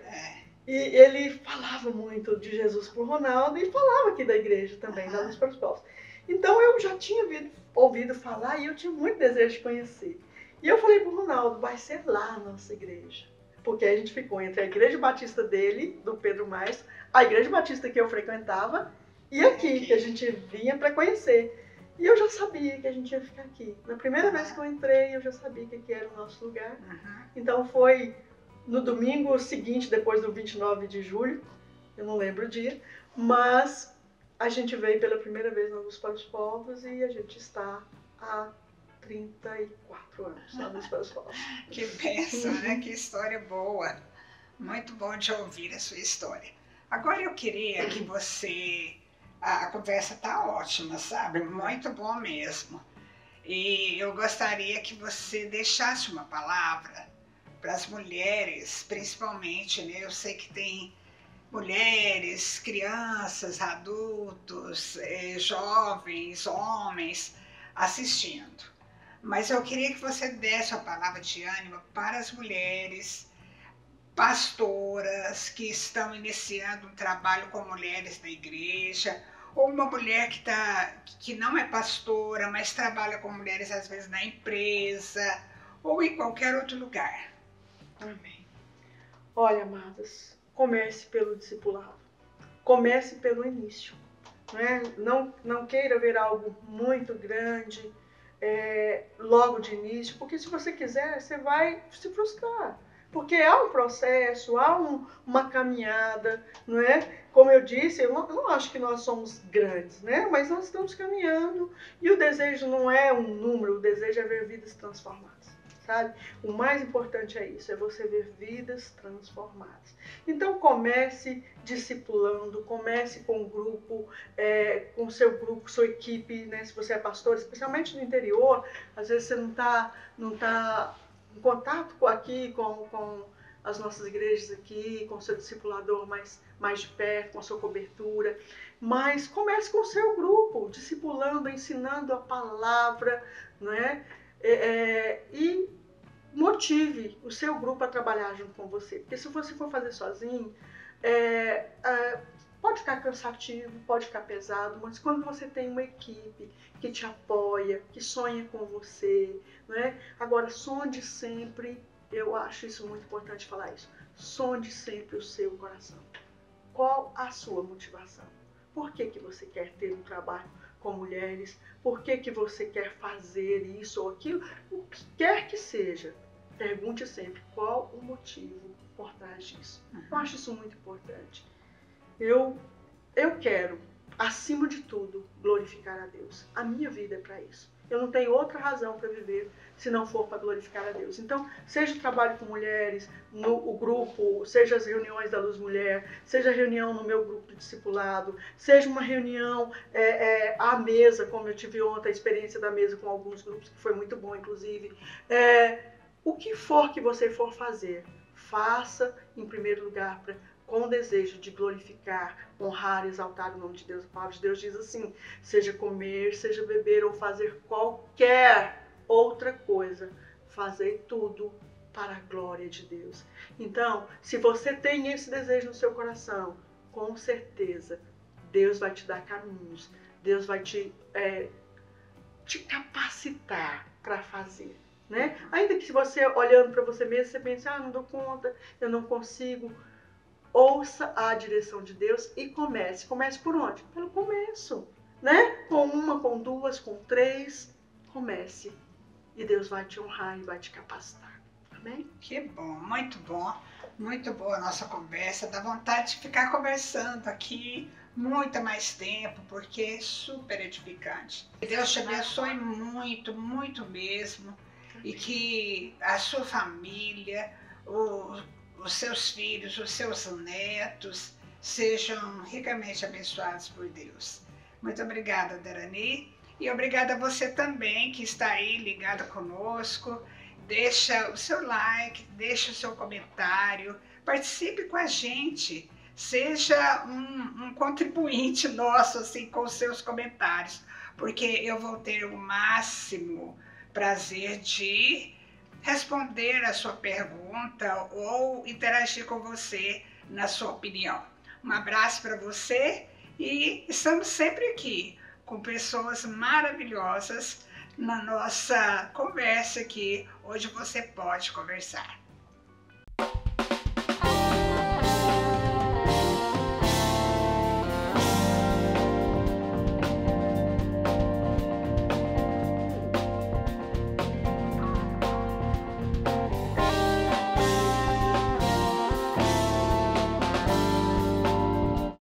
[SPEAKER 2] E ele falava muito de Jesus por Ronaldo e falava aqui da igreja também, da Luz para os Povos. Então eu já tinha ouvido falar e eu tinha muito desejo de conhecer. E eu falei para o Ronaldo, vai ser lá a nossa igreja. Porque a gente ficou entre a igreja batista dele, do Pedro Meister, a igreja batista que eu frequentava, e aqui, que a gente vinha para conhecer. E eu já sabia que a gente ia ficar aqui. Na primeira vez que eu entrei, eu já sabia que aqui era o nosso lugar. Então foi no domingo seguinte, depois do 29 de julho, eu não lembro o dia, mas a gente veio pela primeira vez na Luz para os Povos e a gente está há 34 anos na Luz para os Povos.
[SPEAKER 1] Que bênção, né? Que história boa. Muito bom de ouvir a sua história. Agora eu queria que você... A conversa está ótima, sabe? Muito bom mesmo. E eu gostaria que você deixasse uma palavra para as mulheres, principalmente, né? Eu sei que tem mulheres, crianças, adultos, jovens, homens assistindo. Mas eu queria que você desse uma palavra de ânimo para as mulheres, pastoras que estão iniciando um trabalho com mulheres na igreja, ou uma mulher que não é pastora, mas trabalha com mulheres às vezes na empresa, ou em qualquer outro lugar.
[SPEAKER 2] Amém. Olha, amadas, comece pelo discipulado. Comece pelo início. Né? Não queira ver algo muito grande logo de início, porque se você quiser, você vai se frustrar. Porque há um processo, há uma caminhada, não é? Como eu disse, eu não acho que nós somos grandes, né? Mas nós estamos caminhando e o desejo não é um número, o desejo é ver vidas transformadas, sabe? O mais importante é isso, é você ver vidas transformadas. Então comece discipulando, comece com o grupo, com seu grupo, sua equipe, né? Se você é pastor, especialmente no interior, às vezes você não tá em contato aqui com as nossas igrejas aqui, com o seu discipulador mais de perto, com a sua cobertura. Mas comece com o seu grupo, discipulando, ensinando a palavra, né? E motive o seu grupo a trabalhar junto com você. Porque se você for fazer sozinho, pode ficar cansativo, pode ficar pesado, mas quando você tem uma equipe que te apoia, que sonha com você, né? Agora, sonde sempre, eu acho isso muito importante falar isso, sonde sempre o seu coração. Qual a sua motivação? Por que você quer ter um trabalho com mulheres? Por que você quer fazer isso ou aquilo? O que quer que seja, pergunte sempre qual o motivo por trás disso. Eu acho isso muito importante. Eu quero, acima de tudo, glorificar a Deus. A minha vida é para isso. Eu não tenho outra razão para viver se não for para glorificar a Deus. Então, seja o trabalho com mulheres, o grupo, seja as reuniões da Luz Mulher, seja a reunião no meu grupo de discipulado, seja uma reunião à mesa, como eu tive ontem a experiência da mesa com alguns grupos, que foi muito bom, inclusive. O que for que você for fazer, faça em primeiro lugar com o desejo de glorificar, honrar, exaltar o nome de Deus. A palavra de Deus diz assim, seja comer, seja beber ou fazer qualquer outra coisa, fazer tudo para a glória de Deus. Então, se você tem esse desejo no seu coração, com certeza, Deus vai te dar caminhos, Deus vai te capacitar para fazer. Né? Ainda que se você, olhando para você mesmo, você pense, não dou conta, eu não consigo. Ouça a direção de Deus e comece. Comece por onde? Pelo começo, né? Com uma, com duas, com três. Comece. E Deus vai te honrar e vai te capacitar. Amém?
[SPEAKER 1] Que bom, muito boa a nossa conversa. Dá vontade de ficar conversando aqui muito mais tempo, porque é super edificante. Deus te abençoe muito, muito mesmo. E que a sua família, os seus filhos, os seus netos sejam ricamente abençoados por Deus. Muito obrigada, Darani. E obrigada a você também que está aí ligado conosco. Deixa o seu like, deixa o seu comentário, participe com a gente. Seja um contribuinte nosso assim, com os seus comentários, porque eu vou ter o máximo prazer de responder a sua pergunta ou interagir com você na sua opinião. Um abraço para você e estamos sempre aqui com pessoas maravilhosas na nossa conversa aqui, onde você pode conversar.